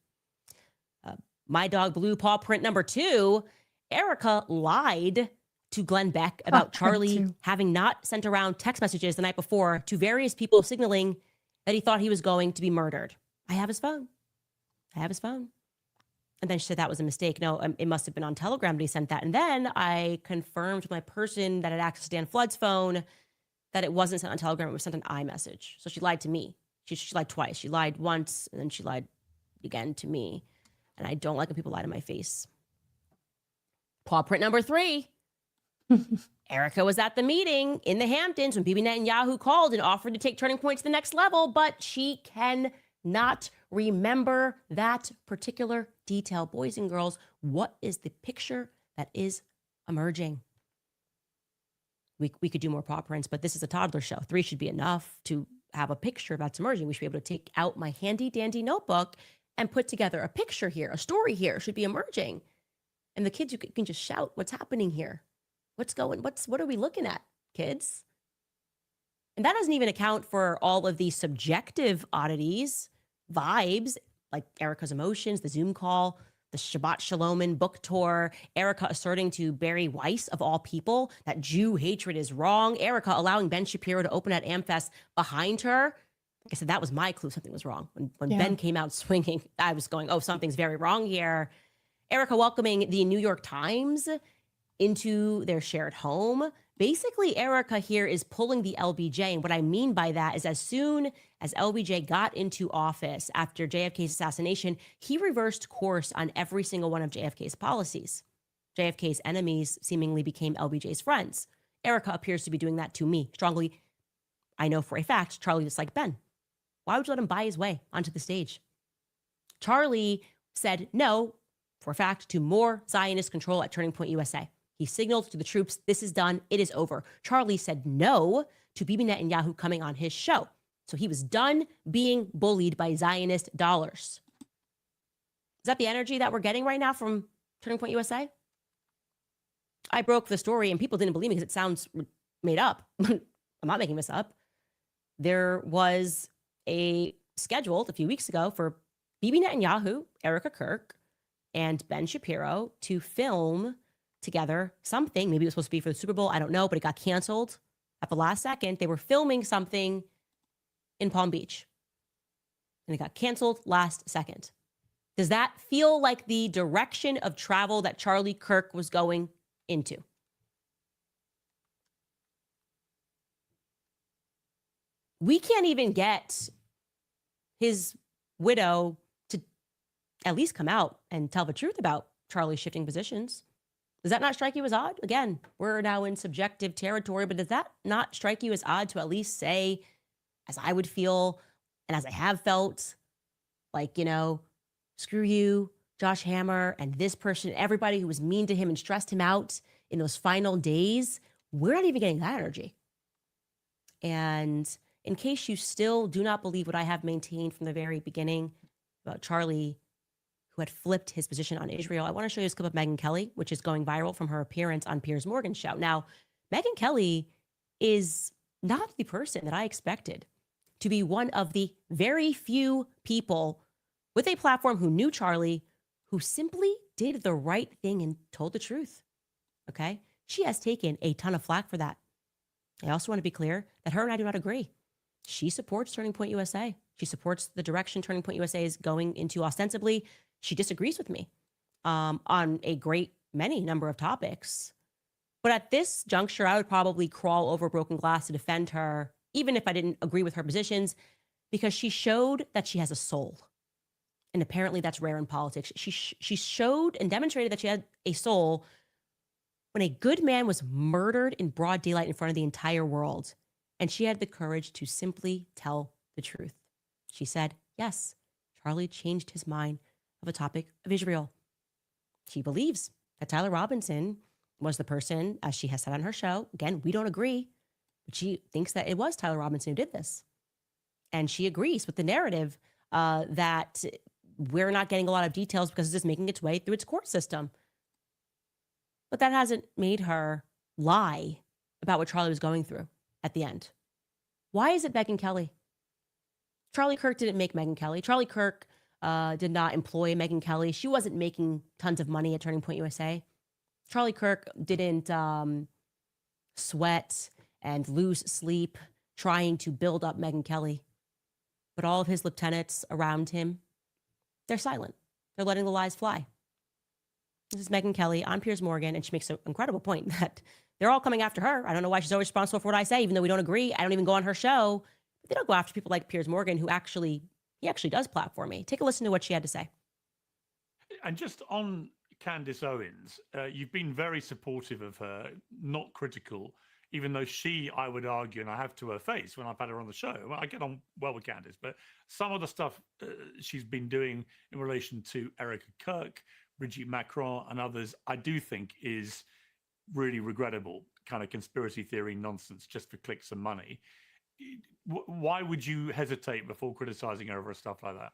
My Dog Blue paw print number 2, Erika lied to Glenn Beck about Charlie having not sent around text messages the night before to various people signaling that he thought he was going to be murdered. I have his phone. And then she said that was a mistake. No, it must have been on Telegram that he sent that. And then I confirmed with my person that had access to Dan Flood's phone that it wasn't sent on Telegram. It was sent on iMessage. So she lied to me. She lied twice. She lied once, and then she lied again to me. And I don't like when people lie to my face. Paw print number 3. Erika was at the meeting in the Hamptons when Bibi Netanyahu called and offered to take Turning Point to the next level, but she cannot remember that particular detail. Boys and girls, what is the picture that is emerging? We could do more paw prints, but this is a toddler show. 3 should be enough to have a picture that's emerging. We should be able to take out my handy dandy notebook and put together a picture here, a story here should be emerging. And the kids, you can just shout, what's happening here? What are we looking at, kids? And that doesn't even account for all of the subjective oddities, vibes, like Erika's emotions, the Zoom call, the Shabbat Shalomin book tour, Erika asserting to Barry Weiss, of all people, that Jew hatred is wrong, Erika allowing Ben Shapiro to open at AmFest behind her. Like I said, that was my clue something was wrong. When Ben came out swinging, I was going, oh, something's very wrong here. Erika welcoming the New York Times into their shared home. Basically, Erika here is pulling the LBJ. And what I mean by that is as soon as LBJ got into office after JFK's assassination, he reversed course on every single one of JFK's policies. JFK's enemies seemingly became LBJ's friends. Erika appears to be doing that to me strongly. I know for a fact Charlie disliked Ben. Why would you let him buy his way onto the stage? Charlie said no, for a fact, to more Zionist control at Turning Point USA. He signaled to the troops, this is done, it is over. Charlie said no to Bibi Netanyahu coming on his show. So he was done being bullied by Zionist dollars. Is that the energy that we're getting right now from Turning Point USA? I broke the story and people didn't believe me because it sounds made up. I'm not making this up. There was a scheduled a few weeks ago for Bibi Netanyahu, Erika Kirk, and Ben Shapiro to film together something. Maybe it was supposed to be for the Super Bowl. I don't know, but it got canceled at the last second. They were filming something in Palm Beach and it got canceled last second. Does that feel like the direction of travel that Charlie Kirk was going into? We can't even get his widow to at least come out and tell the truth about Charlie shifting positions. Does that not strike you as odd? Again, we're now in subjective territory, but does that not strike you as odd to at least say, as I would feel and as I have felt, like, you know, screw you, Josh Hammer, and this person, everybody who was mean to him and stressed him out in those final days? We're not even getting that energy. And in case you still do not believe what I have maintained from the very beginning about Charlie, who had flipped his position on Israel, I want to show you this clip of Megyn Kelly, which is going viral from her appearance on Piers Morgan's show. Now, Megyn Kelly is not the person that I expected to be one of the very few people with a platform who knew Charlie, who simply did the right thing and told the truth. Okay? She has taken a ton of flack for that. I also want to be clear that her and I do not agree. She supports Turning Point USA. She supports the direction Turning Point USA is going into ostensibly. She disagrees with me on a great many number of topics. But at this juncture, I would probably crawl over broken glass to defend her, even if I didn't agree with her positions, because she showed that she has a soul. And apparently that's rare in politics. She showed and demonstrated that she had a soul when a good man was murdered in broad daylight in front of the entire world. And she had the courage to simply tell the truth. She said, yes, Charlie changed his mind of a topic of Israel. She believes that Tyler Robinson was the person, as she has said on her show. Again, we don't agree, but she thinks that it was Tyler Robinson who did this. And she agrees with the narrative that we're not getting a lot of details because it's just making its way through its court system. But that hasn't made her lie about what Charlie was going through at the end. Why is it Megyn Kelly? Charlie Kirk didn't make Megyn Kelly. Charlie Kirk did not employ Megyn Kelly. She wasn't making tons of money at Turning Point USA. Charlie Kirk didn't sweat and lose sleep trying to build up Megyn Kelly. But all of his lieutenants around him, they're silent. They're letting the lies fly. This is Megyn Kelly on Piers Morgan, and she makes an incredible point that they're all coming after her. I don't know why she's always responsible for what I say, even though we don't agree. I don't even go on her show. They don't go after people like Piers Morgan, who actually does platform me. Take a listen to what she had to say. And just on Candace Owens, you've been very supportive of her, not critical, even though she, I would argue, and I have to her face when I've had her on the show, well, I get on well with Candace, but some of the stuff she's been doing in relation to Erika Kirk, Brigitte Macron, and others, I do think is really regrettable, kind of conspiracy theory nonsense just for clicks and money. Why would you hesitate before criticizing her over stuff like that?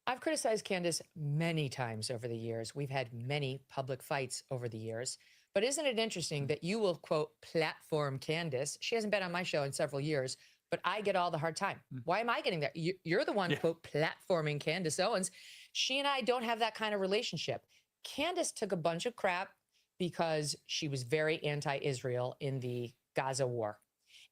I've criticized Candace many times over the years. We've had many public fights over the years. But isn't it interesting that you will, quote, platform Candace? She hasn't been on my show in several years, but I get all the hard time. Why am I getting that? You're the one, quote, platforming Candace Owens. She and I don't have that kind of relationship. Candace took a bunch of crap because she was very anti-Israel in the Gaza war.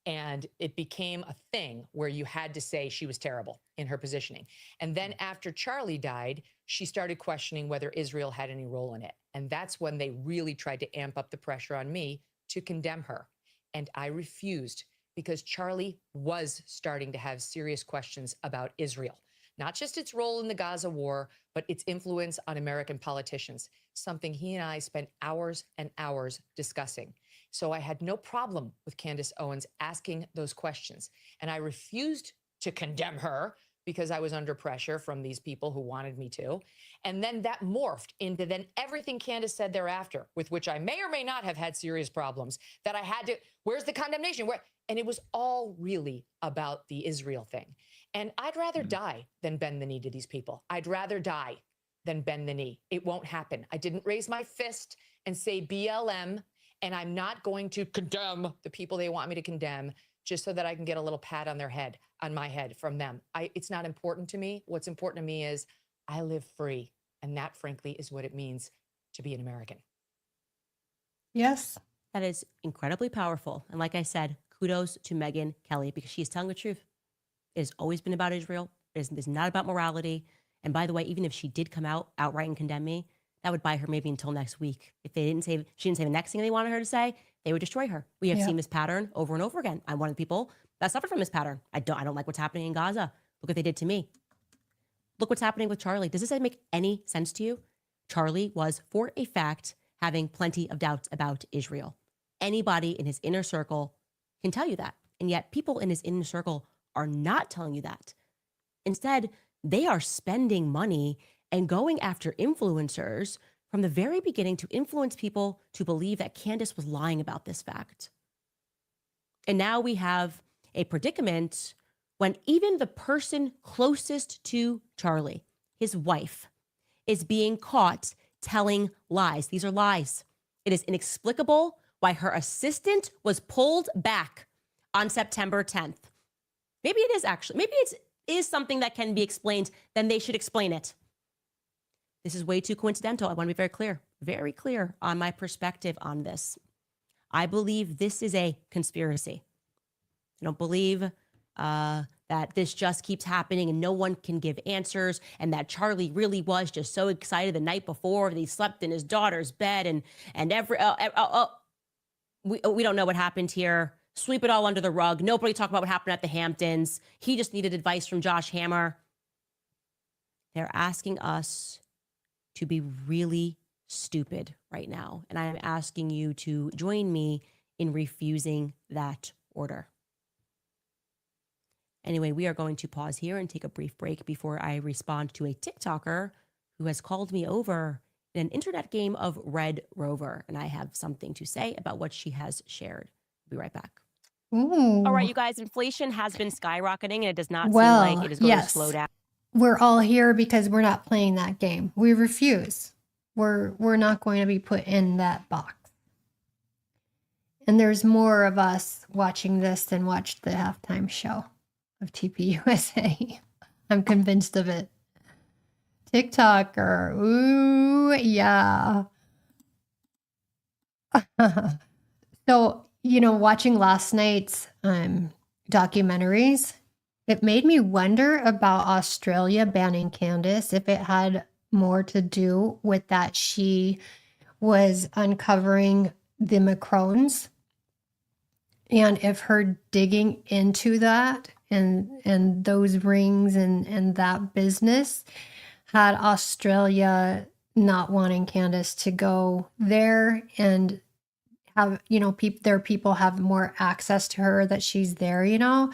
And it became a thing where you had to say she was terrible in her positioning. And then after Charlie died, she started questioning whether Israel had any role in it. And that's when they really tried to amp up the pressure on me to condemn her. And I refused because Charlie was starting to have serious questions about Israel, not just its role in the Gaza war, but its influence on American politicians, something he and I spent hours and hours discussing. So I had no problem with Candace Owens asking those questions. And I refused to condemn her because I was under pressure from these people who wanted me to. And then that morphed into then everything Candace said thereafter, with which I may or may not have had serious problems, that I had to, where's the condemnation? And it was all really about the Israel thing. And I'd rather die than bend the knee to these people. I'd rather die than bend the knee. It won't happen. I didn't raise my fist and say BLM, and I'm not going to condemn the people they want me to condemn just so that I can get a little pat on their head, on my head from them. It's not important to me. What's important to me is I live free. And that, frankly, is what it means to be an American. Yes. That is incredibly powerful. And like I said, kudos to Megyn Kelly because she is telling the truth. It has always been about Israel. It's not about morality. And by the way, even if she did come out outright and condemn me, that would buy her maybe until next week. If she didn't say the next thing they wanted her to say, they would destroy her. We have seen this pattern over and over again. I'm one of the people that suffered from this pattern. I don't like what's happening in Gaza. Look what they did to me. Look what's happening with Charlie. Does this make any sense to you? Charlie was, for a fact, having plenty of doubts about Israel. Anybody in his inner circle can tell you that. And yet people in his inner circle are not telling you that. Instead, they are spending money and going after influencers from the very beginning to influence people to believe that Candace was lying about this fact. And now we have a predicament when even the person closest to Charlie, his wife, is being caught telling lies. These are lies. It is inexplicable why her assistant was pulled back on September 10th. Maybe it is actually, maybe it is something that can be explained, then they should explain it. This is way too coincidental. I want to be very clear on my perspective on this. I believe this is a conspiracy. I don't believe that this just keeps happening and no one can give answers, and that Charlie really was just so excited the night before that he slept in his daughter's bed and we don't know what happened here. Sweep it all under the rug. Nobody talk about what happened at the Hamptons. He just needed advice from Josh Hammer. They're asking us to be really stupid right now. And I'm asking you to join me in refusing that order. Anyway, we are going to pause here and take a brief break before I respond to a TikToker who has called me over in an internet game of Red Rover. And I have something to say about what she has shared. Be right back. Ooh. All right, you guys, inflation has been skyrocketing and it does not seem like it is going to slow down. We're all here because we're not playing that game. We refuse. We're not going to be put in that box. And there's more of us watching this than watched the halftime show of TPUSA. I'm convinced of it. TikToker. Ooh, yeah. So, watching last night's documentaries, it made me wonder about Australia banning Candace, if it had more to do with that she was uncovering the Macrones, and if her digging into that and those rings and that business had Australia not wanting Candace to go there and have, their people have more access to her, that she's there,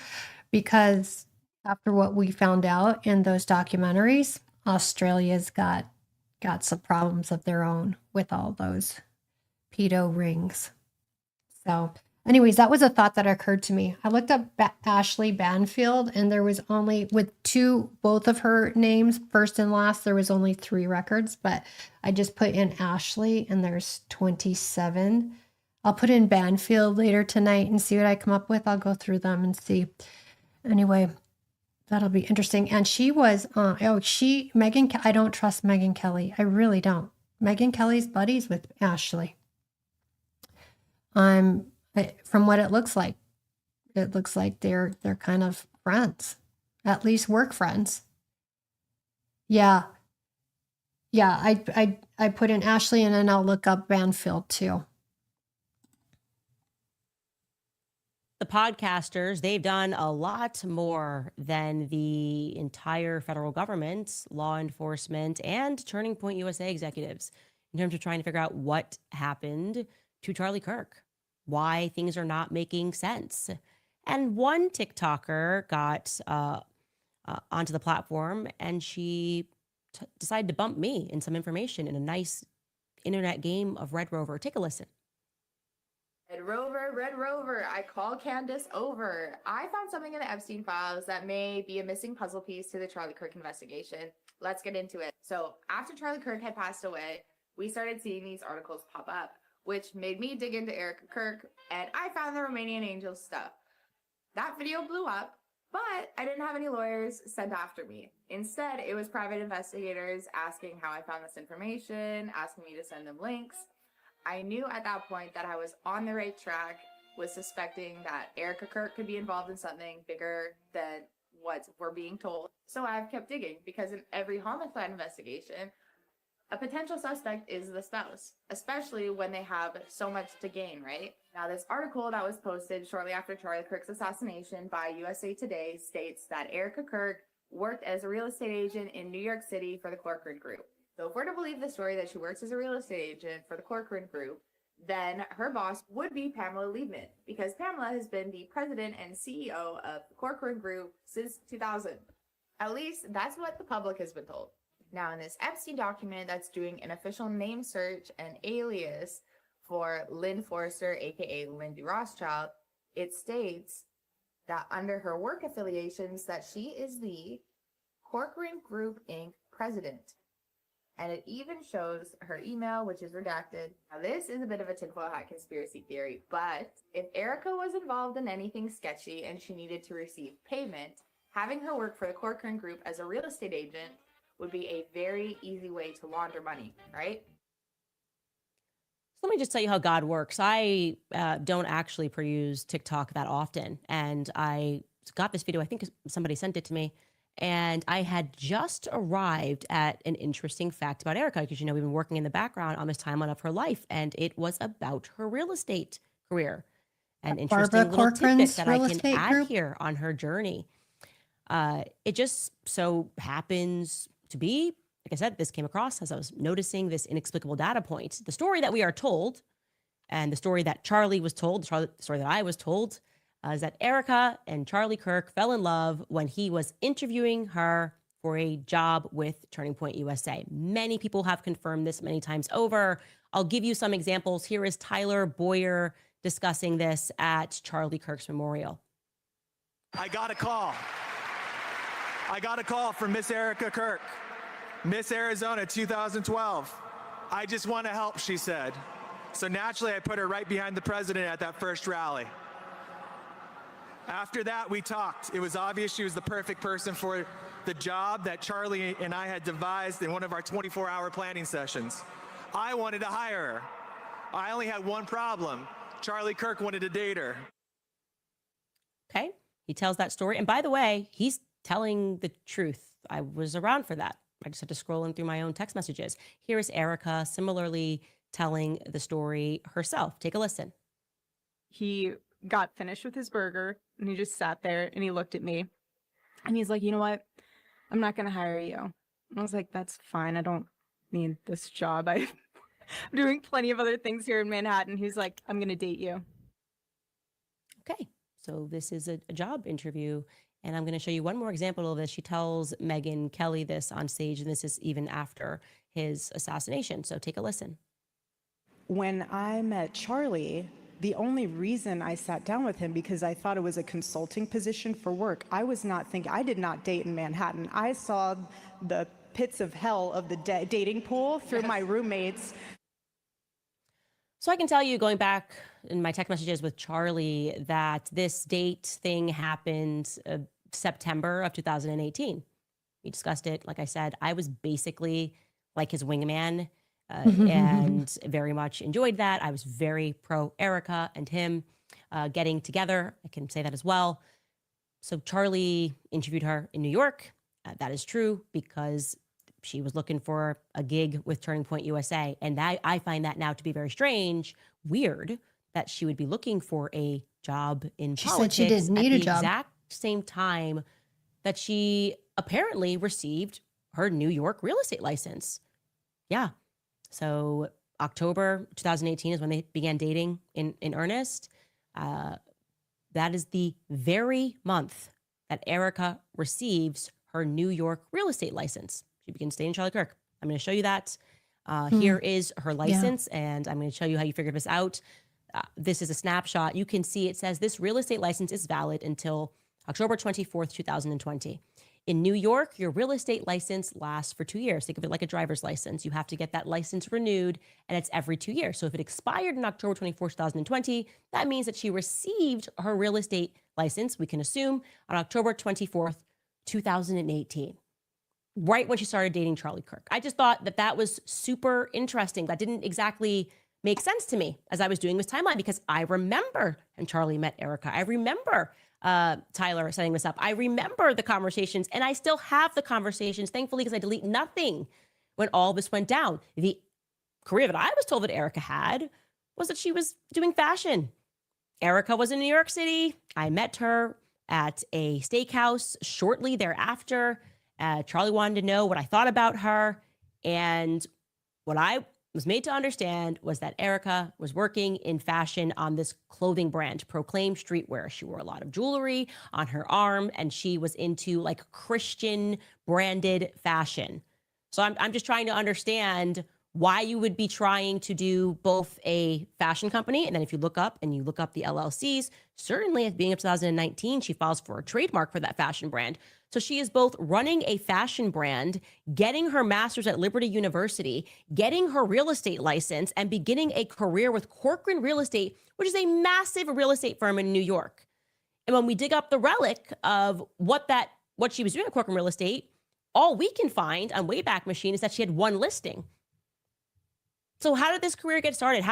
because after what we found out in those documentaries, Australia's got some problems of their own with all those pedo rings. So anyways, that was a thought that occurred to me. I looked up Ashley Banfield, and there was only, with both of her names, first and last, there was only 3 records, but I just put in Ashley and there's 27. I'll put in Banfield later tonight and see what I come up with. I'll go through them and see. Anyway, that'll be interesting. And she was, Megyn, I don't trust Megyn Kelly. I really don't. Megyn Kelly's buddies with Ashley. From what it looks like they're kind of friends, at least work friends. Yeah. I put in Ashley, and then I'll look up Banfield too. The podcasters, they've done a lot more than the entire federal government, law enforcement, and Turning Point USA executives in terms of trying to figure out what happened to Charlie Kirk, why things are not making sense. And one TikToker got onto the platform, and she decided to bump me in some information in a nice internet game of Red Rover. Take a listen. Red Rover, I call Candace over. I found something in the Epstein files that may be a missing puzzle piece to the Charlie Kirk investigation. Let's get into it. So after Charlie Kirk had passed away, we started seeing these articles pop up, which made me dig into Erika Kirk, and I found the Romanian Angels stuff. That video blew up, but I didn't have any lawyers sent after me. Instead, it was private investigators asking how I found this information, asking me to send them links. I knew at that point that I was on the right track, was suspecting that Erika Kirk could be involved in something bigger than what we're being told. So I've kept digging, because in every homicide investigation, a potential suspect is the spouse, especially when they have so much to gain, right? Now, this article that was posted shortly after Charlie Kirk's assassination by USA Today states that Erika Kirk worked as a real estate agent in New York City for the Corcoran Group. So if we're to believe the story that she works as a real estate agent for the Corcoran Group, then her boss would be Pamela Liebman, because Pamela has been the president and CEO of the Corcoran Group since 2000. At least that's what the public has been told. Now, in this Epstein document that's doing an official name search and alias for Lynn Forrester, aka Lindy Rothschild, it states that under her work affiliations that she is the Corcoran Group Inc. president. And it even shows her email, which is redacted. Now, this is a bit of a tinfoil hat conspiracy theory, but if Erika was involved in anything sketchy and she needed to receive payment, having her work for the Corcoran Group as a real estate agent would be a very easy way to launder money, right? So let me just tell you how God works. I don't actually peruse TikTok that often. And I got this video, I think somebody sent it to me. And I had just arrived at an interesting fact about Erika, because, we've been working in the background on this timeline of her life, and it was about her real estate career. An interesting little tidbit that I can add here on her journey. It just so happens to be, like I said, this came across as I was noticing this inexplicable data point. The story that we are told, and the story that Charlie was told, the story that I was told, is that Erika and Charlie Kirk fell in love when he was interviewing her for a job with Turning Point USA. Many people have confirmed this many times over. I'll give you some examples. Here is Tyler Boyer discussing this at Charlie Kirk's memorial. I got a call. from Miss Erika Kirk, Miss Arizona 2012. I just want to help, she said. So naturally, I put her right behind the president at that first rally. After that, we talked. It was obvious she was the perfect person for the job that Charlie and I had devised in one of our 24-hour planning sessions. I wanted to hire her. I only had one problem. Charlie Kirk wanted to date her. Okay. He tells that story. And by the way, he's telling the truth. I was around for that. I just had to scroll in through my own text messages. Here is Erika similarly telling the story herself. Take a listen. He got finished with his burger and he just sat there and he looked at me and he's like, you know what? I'm not going to hire you. And I was like, that's fine. I don't need this job. I'm doing plenty of other things here in Manhattan. He's like, I'm going to date you. Okay. So this is a job interview. And I'm going to show you one more example of this. She tells Megyn Kelly this on stage, and this is even after his assassination. So take a listen. When I met Charlie, the only reason I sat down with him because I thought it was a consulting position for work. I did not date in Manhattan. I saw the pits of hell of the dating pool through my roommates. So I can tell you, going back in my text messages with Charlie, that this date thing happened September of 2018. We discussed it. Like I said, I was basically like his wingman and very much enjoyed that. I was very pro Erika and him getting together. I can say that as well. So Charlie interviewed her in New York. That is true because she was looking for a gig with Turning Point USA. And I find that now to be very strange, weird, that she would be looking for a job in She politics said she didn't need at a the job. exact same time that she apparently received her New York real estate license. Yeah. So October 2018 is when they began dating in earnest. That is the very month that Erika receives her New York real estate license. She begins dating Charlie Kirk. I'm going to show you that. Here is her license, and I'm going to show you how you figure this out. This is a snapshot. You can see it says this real estate license is valid until October 24th, 2020. In New York, your real estate license lasts for 2 years. Think of it like a driver's license. You have to get that license renewed, and it's every 2 years. So if it expired in October 24th, 2020, that means that she received her real estate license, we can assume, on October 24th, 2018. Right when she started dating Charlie Kirk. I just thought that that was super interesting. That didn't exactly make sense to me as I was doing this timeline because I remember when Charlie met Erika. I remember Tyler setting this up. I remember the conversations, and I still have the conversations, thankfully, because I delete nothing when all this went down. The career that I was told that Erika had was that she was doing fashion. Erika was in New York City. I met her at a steakhouse shortly thereafter. Charlie wanted to know what I thought about her. And what I was made to understand was that Erika was working in fashion on this clothing brand, Proclaim Streetwear. She wore a lot of jewelry on her arm, and she was into like Christian branded fashion. So I'm just trying to understand why you would be trying to do both a fashion company, and then if you look up the LLCs, certainly at the beginning of 2019, she files for a trademark for that fashion brand. So she is both running a fashion brand, getting her master's at Liberty University, getting her real estate license, and beginning a career with Corcoran Real Estate, which is a massive real estate firm in New York. And when we dig up the relic of what she was doing at Corcoran Real Estate, all we can find on Wayback Machine is that she had one listing. So how did this career get started?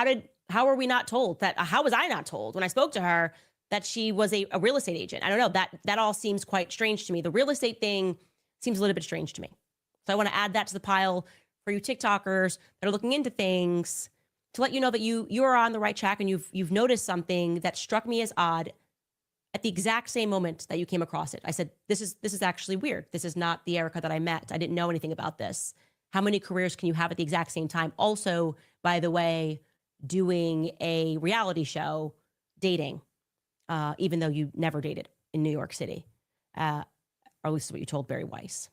How were we not told that? How was I not told when I spoke to her that she was a real estate agent? I don't know. That all seems quite strange to me. The real estate thing seems a little bit strange to me. So I want to add that to the pile for you TikTokers that are looking into things to let you know that you are on the right track and you've noticed something that struck me as odd at the exact same moment that you came across it. I said, this is actually weird. This is not the Erika that I met. I didn't know anything about this. How many careers can you have at the exact same time? Also, by the way, doing a reality show, dating, even though you never dated in New York City, or at least what you told Barry Weiss.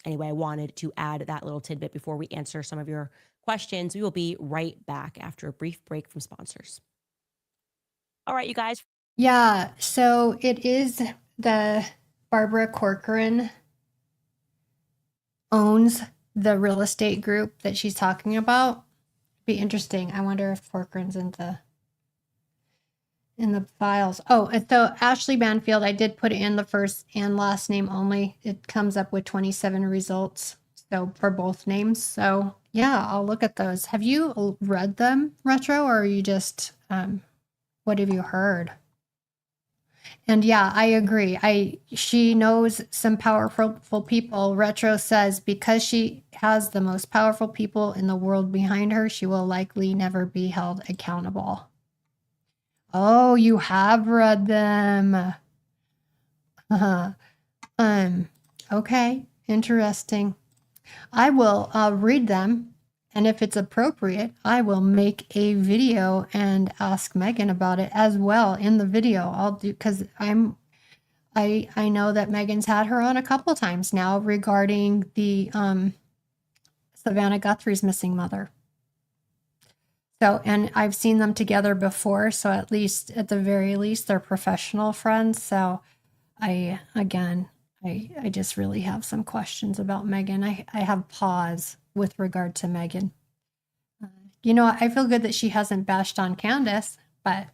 Anyway, I wanted to add that little tidbit before we answer some of your questions. We will be right back after a brief break from sponsors. All right, you guys. Yeah, so it is the Barbara Corcoran owns the real estate group that she's talking about. Be interesting. I wonder if Corcoran's in the files. Oh, and so Ashley Banfield, I did put in the first and last name only. It comes up with 27 results. So for both names. So yeah, I'll look at those. Have you read them, Retro, or are you just what have you heard? And yeah, I agree. She knows some powerful people. Retro says because she has the most powerful people in the world behind her, she will likely never be held accountable. Oh, you have read them. Okay, interesting. I will read them, and if it's appropriate, I will make a video and ask Megan about it as well in the video. I'll do, because I know that Megan's had her on a couple times now regarding the Savannah Guthrie's missing mother. So, and I've seen them together before, so at the very least, they're professional friends. So I just really have some questions about Megan. I have pause with regard to Megan. I feel good that she hasn't bashed on Candace, but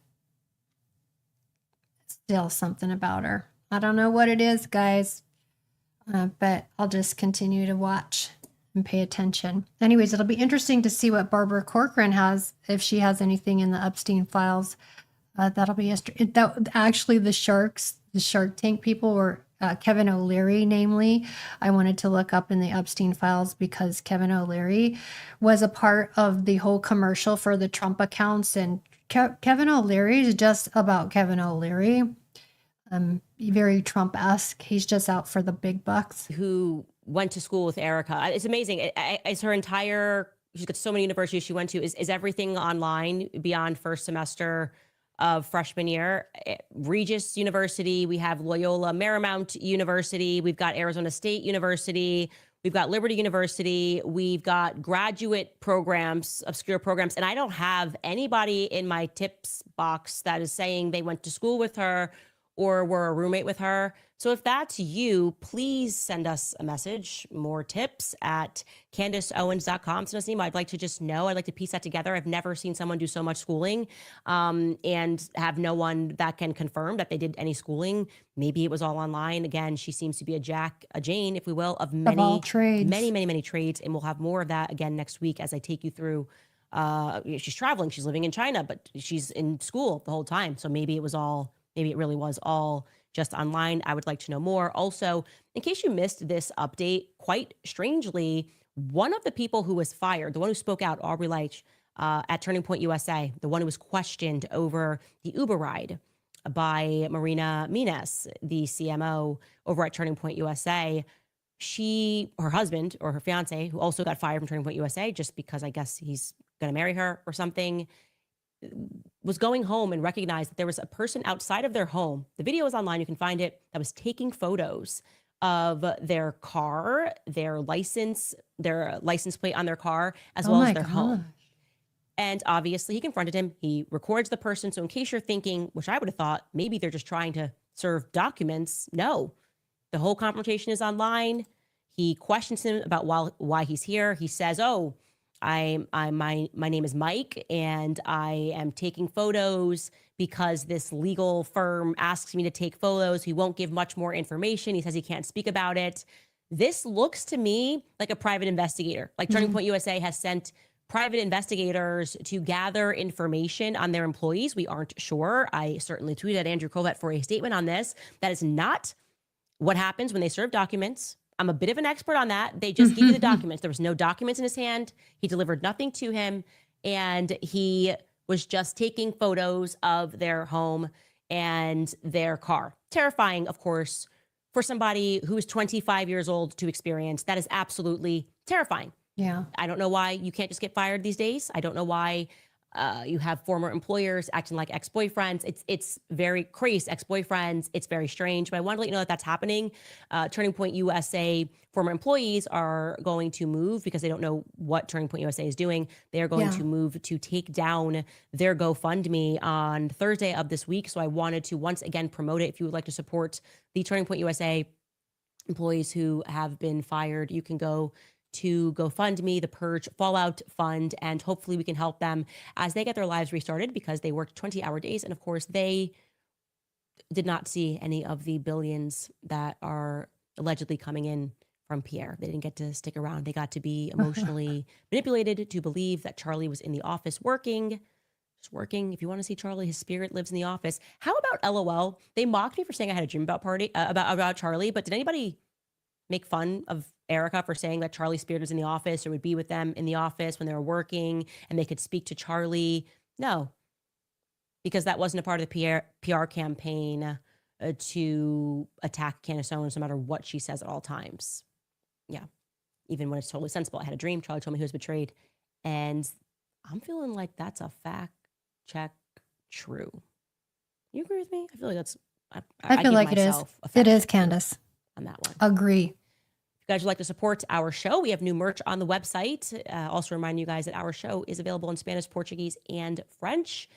still something about her. I don't know what it is, guys, but I'll just continue to watch and pay attention. Anyways, it'll be interesting to see what Barbara Corcoran has, if she has anything in the Epstein files. That'll be actually the Shark Tank people were Kevin O'Leary, namely. I wanted to look up in the Epstein files because Kevin O'Leary was a part of the whole commercial for the Trump accounts, and Kevin O'Leary is just about Kevin O'Leary. Very Trump-esque. He's just out for the big bucks. Who went to school with Erika. It's amazing. It's her entire, she's got so many universities she went to. Is everything online beyond first semester of freshman year? Regis University, we have Loyola Marymount University, we've got Arizona State University, we've got Liberty University, we've got graduate programs, obscure programs, and I don't have anybody in my tips box that is saying they went to school with her or were a roommate with her. So if that's you, please send us a message, more tips at CandaceOwens.com. Send us an email. I'd like to just know. I'd like to piece that together. I've never seen someone do so much schooling and have no one that can confirm that they did any schooling. Maybe it was all online. Again, she seems to be a Jane, if we will, of all trades. many trades. And we'll have more of that again next week as I take you through. She's traveling. She's living in China, but she's in school the whole time. So maybe it really was all just online. I would like to know more. Also, in case you missed this update, quite strangely, one of the people who was fired, the one who spoke out, Aubrey Leitch, at Turning Point USA, the one who was questioned over the Uber ride by Marina Mines, the CMO over at Turning Point USA, her husband or her fiance, who also got fired from Turning Point USA just because I guess he's going to marry her or something, was going home and recognized that there was a person outside of their home. The video is online. You can find it. That was taking photos of their car, their license plate on their car, as well as their home. And obviously he confronted him. He records the person. So in case you're thinking, which I would have thought, maybe they're just trying to serve documents. No, the whole confrontation is online. He questions him about why he's here. He says, "Oh, my name is Mike, and I am taking photos because this legal firm asks me to take photos." He won't give much more information. He says he can't speak about it. This looks to me like a private investigator. Like Turning Point USA has sent private investigators to gather information on their employees. We aren't sure. I certainly tweeted at Andrew Kovett for a statement on this. That is not what happens when they serve documents. I'm a bit of an expert on that. They just give you the documents. There was no documents in his hand. He delivered nothing to him. And he was just taking photos of their home and their car. Terrifying, of course, for somebody who is 25 years old to experience. That is absolutely terrifying. Yeah. I don't know why you can't just get fired these days. I don't know why you have former employers acting like ex-boyfriends. It's very crazy, ex-boyfriends. It's very strange, but I want to let you know that that's happening. Turning Point USA former employees are going to move because they don't know what Turning Point USA is doing. They are going to move to take down their GoFundMe on Thursday of this week. So I wanted to once again promote it. If you would like to support the Turning Point USA employees who have been fired, you can go to GoFundMe, the Purge Fallout Fund, and hopefully we can help them as they get their lives restarted because they worked 20-hour days. And of course, they did not see any of the billions that are allegedly coming in from Pierre. They didn't get to stick around. They got to be emotionally manipulated to believe that Charlie was in the office working. Just working. If you want to see Charlie, his spirit lives in the office. How about LOL? They mocked me for saying I had a dream about Charlie, but did anybody make fun of Erika for saying that Charlie's spirit was in the office or would be with them in the office when they were working and they could speak to Charlie? No, because that wasn't a part of the PR campaign to attack Candace Owens no matter what she says at all times. Yeah, even when it's totally sensible. I had a dream. Charlie told me he was betrayed. And I'm feeling like that's a fact check true. You agree with me? I feel like that's... I feel like it is. It is, Candace. On that one. Agree. If you guys would like to support our show, we have new merch on the website. Also remind you guys that our show is available in Spanish, Portuguese, and French.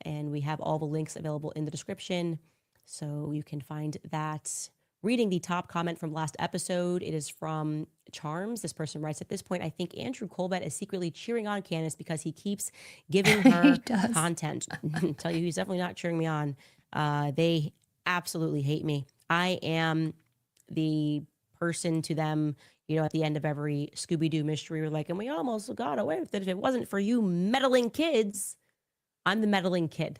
And we have all the links available in the description. So you can find that. Reading the top comment from last episode, it is from Charms. This person writes, at this point, I think Andrew Colbert is secretly cheering on Candace because he keeps giving her content. Tell you, he's definitely not cheering me on. They absolutely hate me. I am the person to them, at the end of every Scooby-Doo mystery, we're like, and we almost got away with it. If it wasn't for you meddling kids, I'm the meddling kid.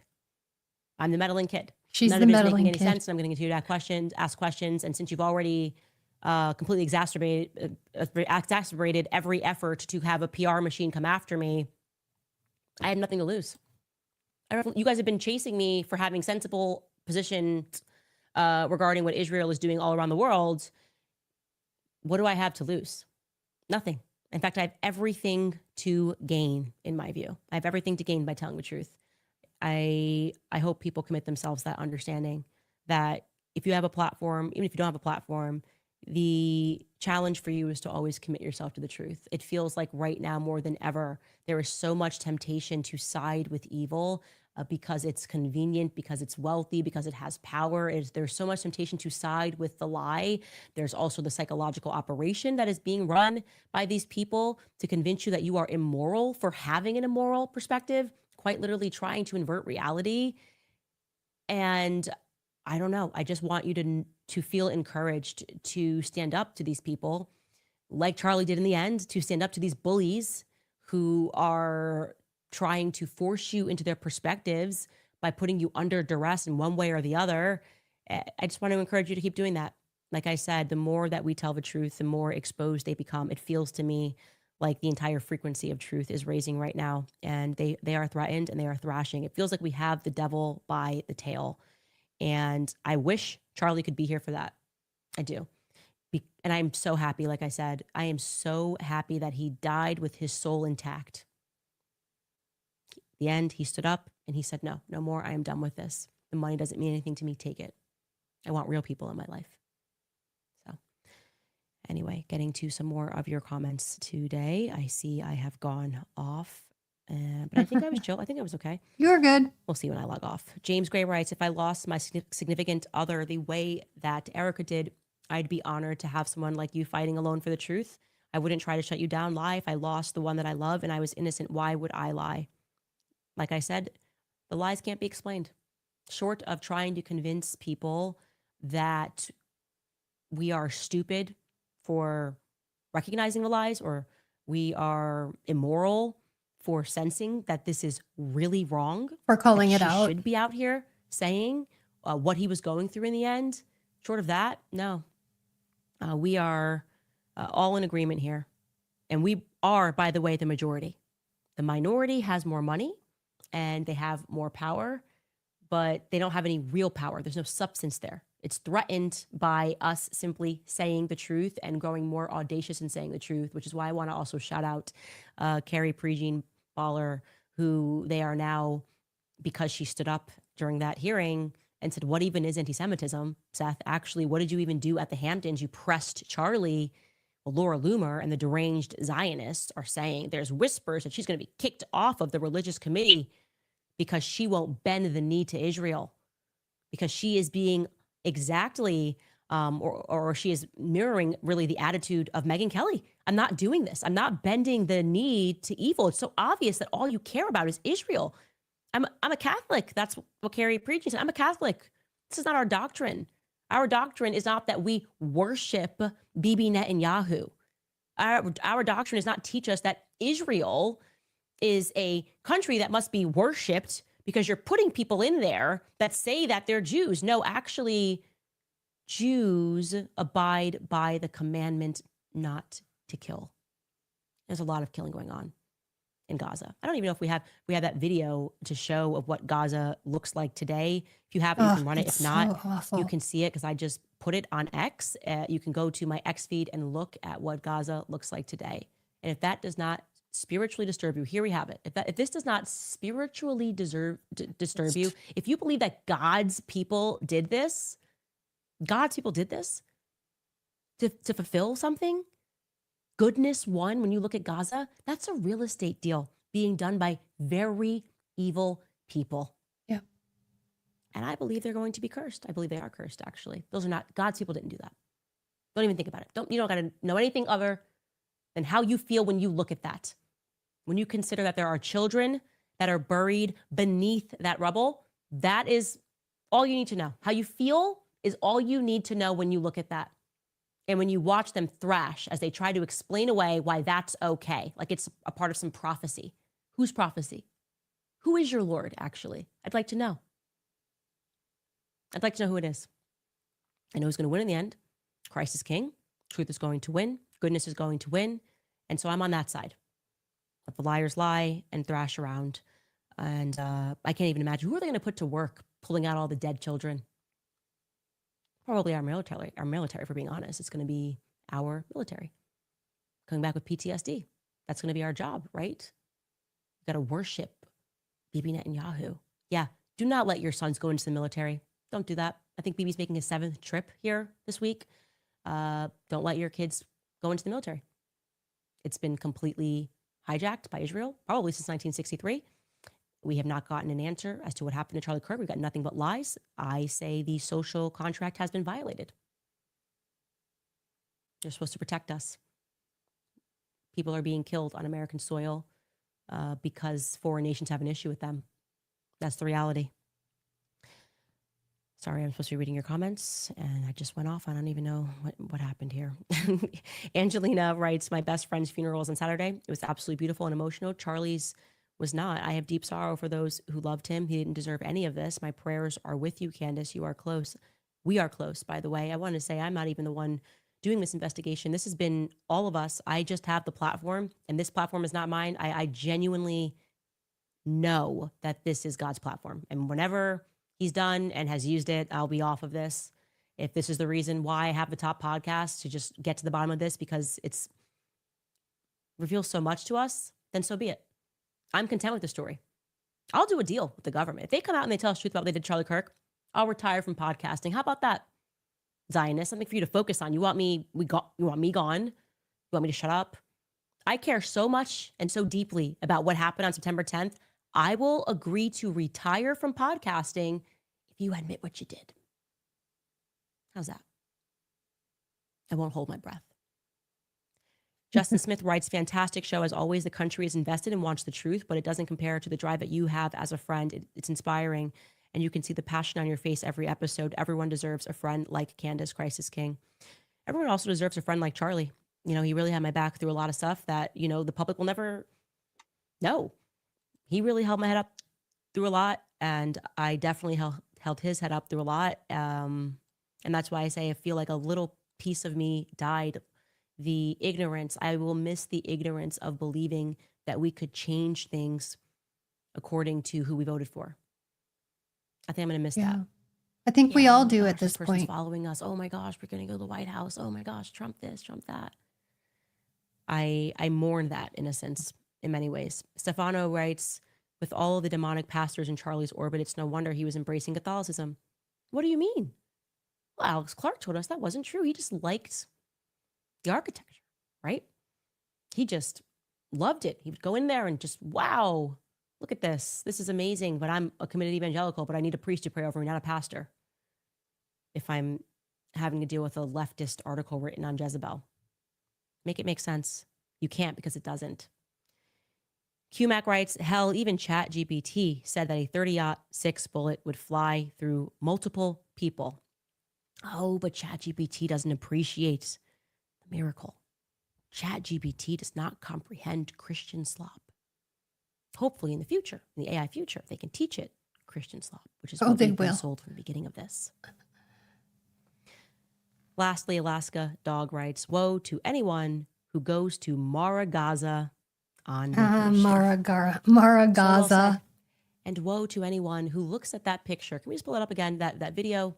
I'm the meddling kid. She's None the of it is meddling making any kid. sense, and I'm going to continue to ask questions. And since you've already completely exacerbated every effort to have a PR machine come after me, I have nothing to lose. You guys have been chasing me for having sensible positions regarding what Israel is doing all around the world. What do I have to lose? Nothing. In fact, I have everything to gain, in my view. I have everything to gain by telling the truth. I hope people commit themselves to that understanding that if you have a platform, even if you don't have a platform, the challenge for you is to always commit yourself to the truth. It feels like right now more than ever, there is so much temptation to side with evil because it's convenient, because it's wealthy, because it has power. There's so much temptation to side with the lie. There's also the psychological operation that is being run by these people to convince you that you are immoral for having an immoral perspective, quite literally trying to invert reality. And I don't know. I just want you to feel encouraged to stand up to these people like Charlie did in the end, to stand up to these bullies who are trying to force you into their perspectives by putting you under duress in one way or the other. I just want to encourage you to keep doing that. Like I said, the more that we tell the truth, the more exposed they become. It feels to me like the entire frequency of truth is raising right now, and they are threatened and they are thrashing. It feels like we have the devil by the tail. And I wish Charlie could be here for that. I do. And I'm so happy, like I said, I am so happy that he died with his soul intact. At the end, he stood up and he said, no more. I am done with this. The money doesn't mean anything to me. Take it. I want real people in my life. So anyway, getting to some more of your comments today. I see I have gone off. But I think I was chill. I think I was okay. You were good. We'll see when I log off. James Gray writes, if I lost my significant other the way that Erika did, I'd be honored to have someone like you fighting alone for the truth. I wouldn't try to shut you down, lie. If I lost the one that I love and I was innocent, why would I lie? Like I said, the lies can't be explained. Short of trying to convince people that we are stupid for recognizing the lies or we are immoral for sensing that this is really wrong. For calling it out. Should be out here saying what he was going through in the end. Short of that, no. We are all in agreement here. And we are, by the way, the majority. The minority has more money and they have more power, but they don't have any real power. There's no substance there. It's threatened by us simply saying the truth and growing more audacious in saying the truth, which is why I want to also shout out Carrie Prejean Baller, who they are now, because she stood up during that hearing and said, what even is anti-Semitism, Seth? Actually, what did you even do at the Hamptons? You pressed Charlie. Well, Laura Loomer and the deranged Zionists are saying there's whispers that she's going to be kicked off of the religious committee because she won't bend the knee to Israel, because she is being exactly or she is mirroring really the attitude of Megyn Kelly. I'm not doing this. I'm not bending the knee to evil. It's so obvious that all you care about is Israel. I'm a Catholic. That's what Carrie preaches. I'm a Catholic. This is not our doctrine. Our doctrine is not that we worship Bibi Netanyahu. Our doctrine does not teach us that Israel is a country that must be worshipped because you're putting people in there that say that they're Jews. No, actually, Jews abide by the commandment not to kill. There's a lot of killing going on in Gaza. I don't even know if we have that video to show of what Gaza looks like today. If you have it, you can run it. If not, you can see it because I just put it on X. You can go to my X feed and look at what Gaza looks like today. And if that does not spiritually disturb you, here we have it. If this does not spiritually disturb you, if you believe that God's people did this to fulfill something, goodness won. When you look at Gaza, that's a real estate deal being done by very evil people. Yeah. And I believe they're going to be cursed. I believe they are cursed, actually. Those are not, God's people didn't do that. Don't even think about it. You don't got to know anything other than how you feel when you look at that. When you consider that there are children that are buried beneath that rubble, that is all you need to know. How you feel is all you need to know when you look at that. And when you watch them thrash as they try to explain away why that's okay, like it's a part of some prophecy. Whose prophecy? Who is your Lord, actually? I'd like to know. I'd like to know who it is. I know who's going to win in the end. Christ is king. Truth is going to win. Goodness is going to win. And so I'm on that side. Let the liars lie and thrash around. And I can't even imagine. Who are they going to put to work pulling out all the dead children? Probably our military, if we're being honest. It's going to be our military. Coming back with PTSD. That's going to be our job, right? You got to worship Bibi Netanyahu. Yeah, do not let your sons go into the military. Don't do that. I think Bibi's making his 7th trip here this week. Don't let your kids go into the military. It's been completely hijacked by Israel, probably since 1963. We have not gotten an answer as to what happened to Charlie Kirk. We've got nothing but lies. I say the social contract has been violated. They're supposed to protect us. People are being killed on American soil because foreign nations have an issue with them. That's the reality. Sorry, I'm supposed to be reading your comments, and I just went off. I don't even know what happened here. Angelina writes, my best friend's funeral was on Saturday. It was absolutely beautiful and emotional. Charlie's was not. I have deep sorrow for those who loved him. He didn't deserve any of this. My prayers are with you, Candace. You are close. We are close, by the way. I want to say I'm not even the one doing this investigation. This has been all of us. I just have the platform, and this platform is not mine. I genuinely know that this is God's platform. And whenever he's done and has used it, I'll be off of this. If this is the reason why I have the top podcast, to just get to the bottom of this because it's reveals so much to us, then so be it. I'm content with the story. I'll do a deal with the government. If they come out and they tell us the truth about what they did to Charlie Kirk, I'll retire from podcasting. How about that? Zionist, something for you to focus on. You want me gone? You want me to shut up? I care so much and so deeply about what happened on September 10th. I will agree to retire from podcasting if you admit what you did. How's that? I won't hold my breath. Justin Smith writes, fantastic show. As always, the country is invested and wants the truth, but it doesn't compare to the drive that you have as a friend. It's inspiring, and you can see the passion on your face every episode. Everyone deserves a friend like Candace, Christ is King. Everyone also deserves a friend like Charlie. You know, he really had my back through a lot of stuff that, you know, the public will never know. He really held my head up through a lot, and I definitely held his head up through a lot. And that's why I say I feel like a little piece of me died. The ignorance, I will miss the ignorance of believing that we could change things according to who we voted for. I think I'm going to miss that. I think we all do gosh, at this person's point. following us. Oh my gosh, we're going to go to the White House. Oh my gosh, Trump this, Trump that. I mourn that in a sense, in many ways. Stefano writes, with all of the demonic pastors in Charlie's orbit, it's no wonder he was embracing Catholicism. What do you mean? Well, Alex Clark told us that wasn't true. He just liked the architecture, right? He just loved it. He would go in there and just, wow, look at this. This is amazing. But I'm a committed evangelical, but I need a priest to pray over me, not a pastor. If I'm having to deal with a leftist article written on Jezebel. Make it make sense. You can't because it doesn't. QMac writes, hell, even ChatGPT said that a 30-06 bullet would fly through multiple people. Oh, but ChatGPT doesn't appreciate the miracle. ChatGPT does not comprehend Christian slop. Hopefully in the future, in the AI future, they can teach it Christian slop, which is what we've been sold from the beginning of this. Lastly, Alaska Dog writes, woe to anyone who goes to Mara Gaza on vacation. Mara Gaza. And woe to anyone who looks at that picture. Can we just pull it up again, that video?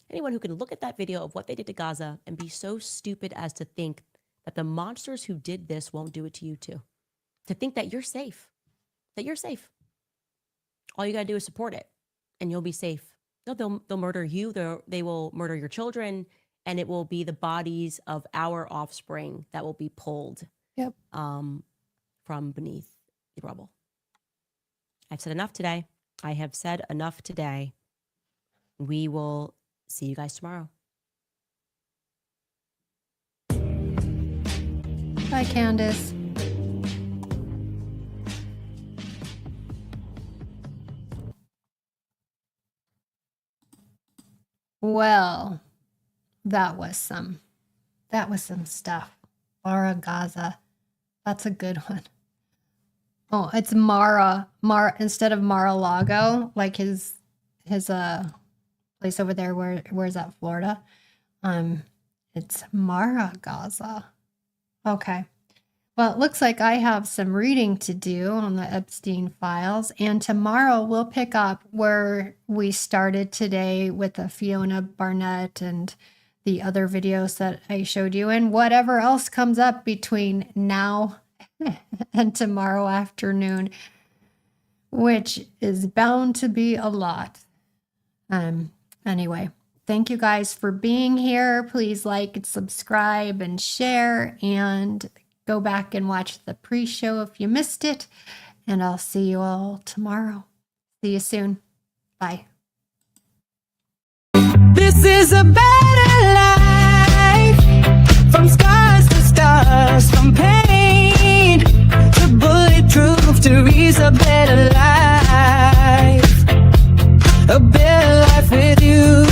Anyone who can look at that video of what they did to Gaza and be so stupid as to think that the monsters who did this won't do it to you too. To think that you're safe. That you're safe. All you got to do is support it and you'll be safe. No, they'll murder you. They will murder your children, and it will be the bodies of our offspring that will be pulled from beneath the rubble. I've said enough today. I have said enough today. We will see you guys tomorrow. Bye, Candace. Well, that was some stuff. Mara Gaza. That's a good one. Oh, it's Mara instead of Mar-a-Lago, like his place over there. Where's that, Florida? It's Mara Gaza. Okay. Well, it looks like I have some reading to do on the Epstein files, and tomorrow we'll pick up where we started today with the Fiona Barnett and the other videos that I showed you, and whatever else comes up between now and tomorrow afternoon, which is bound to be a lot. Anyway, thank you guys for being here. Please like and subscribe and share, and go back and watch the pre-show if you missed it. And I'll see you all tomorrow. See you soon. Bye. This is a better life. From scars to stars, from pain to bulletproof. Teresa, better life. A better life with you.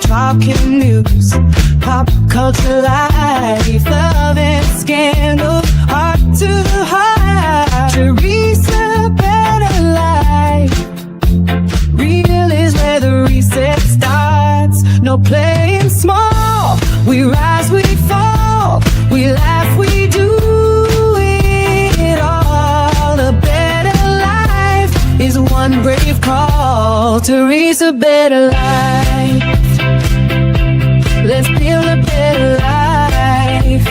Talking news, pop culture life, love and scandal, heart to heart. Teresa, better life. Real is where the reset starts. No playing small. We rise, we fall. We laugh, we do it all. A better life is one brave call. Teresa, better life. Let's build a better life.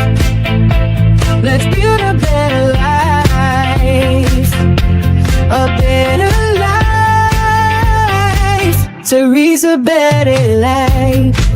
Let's build a better life. A better life. Teresa, better life.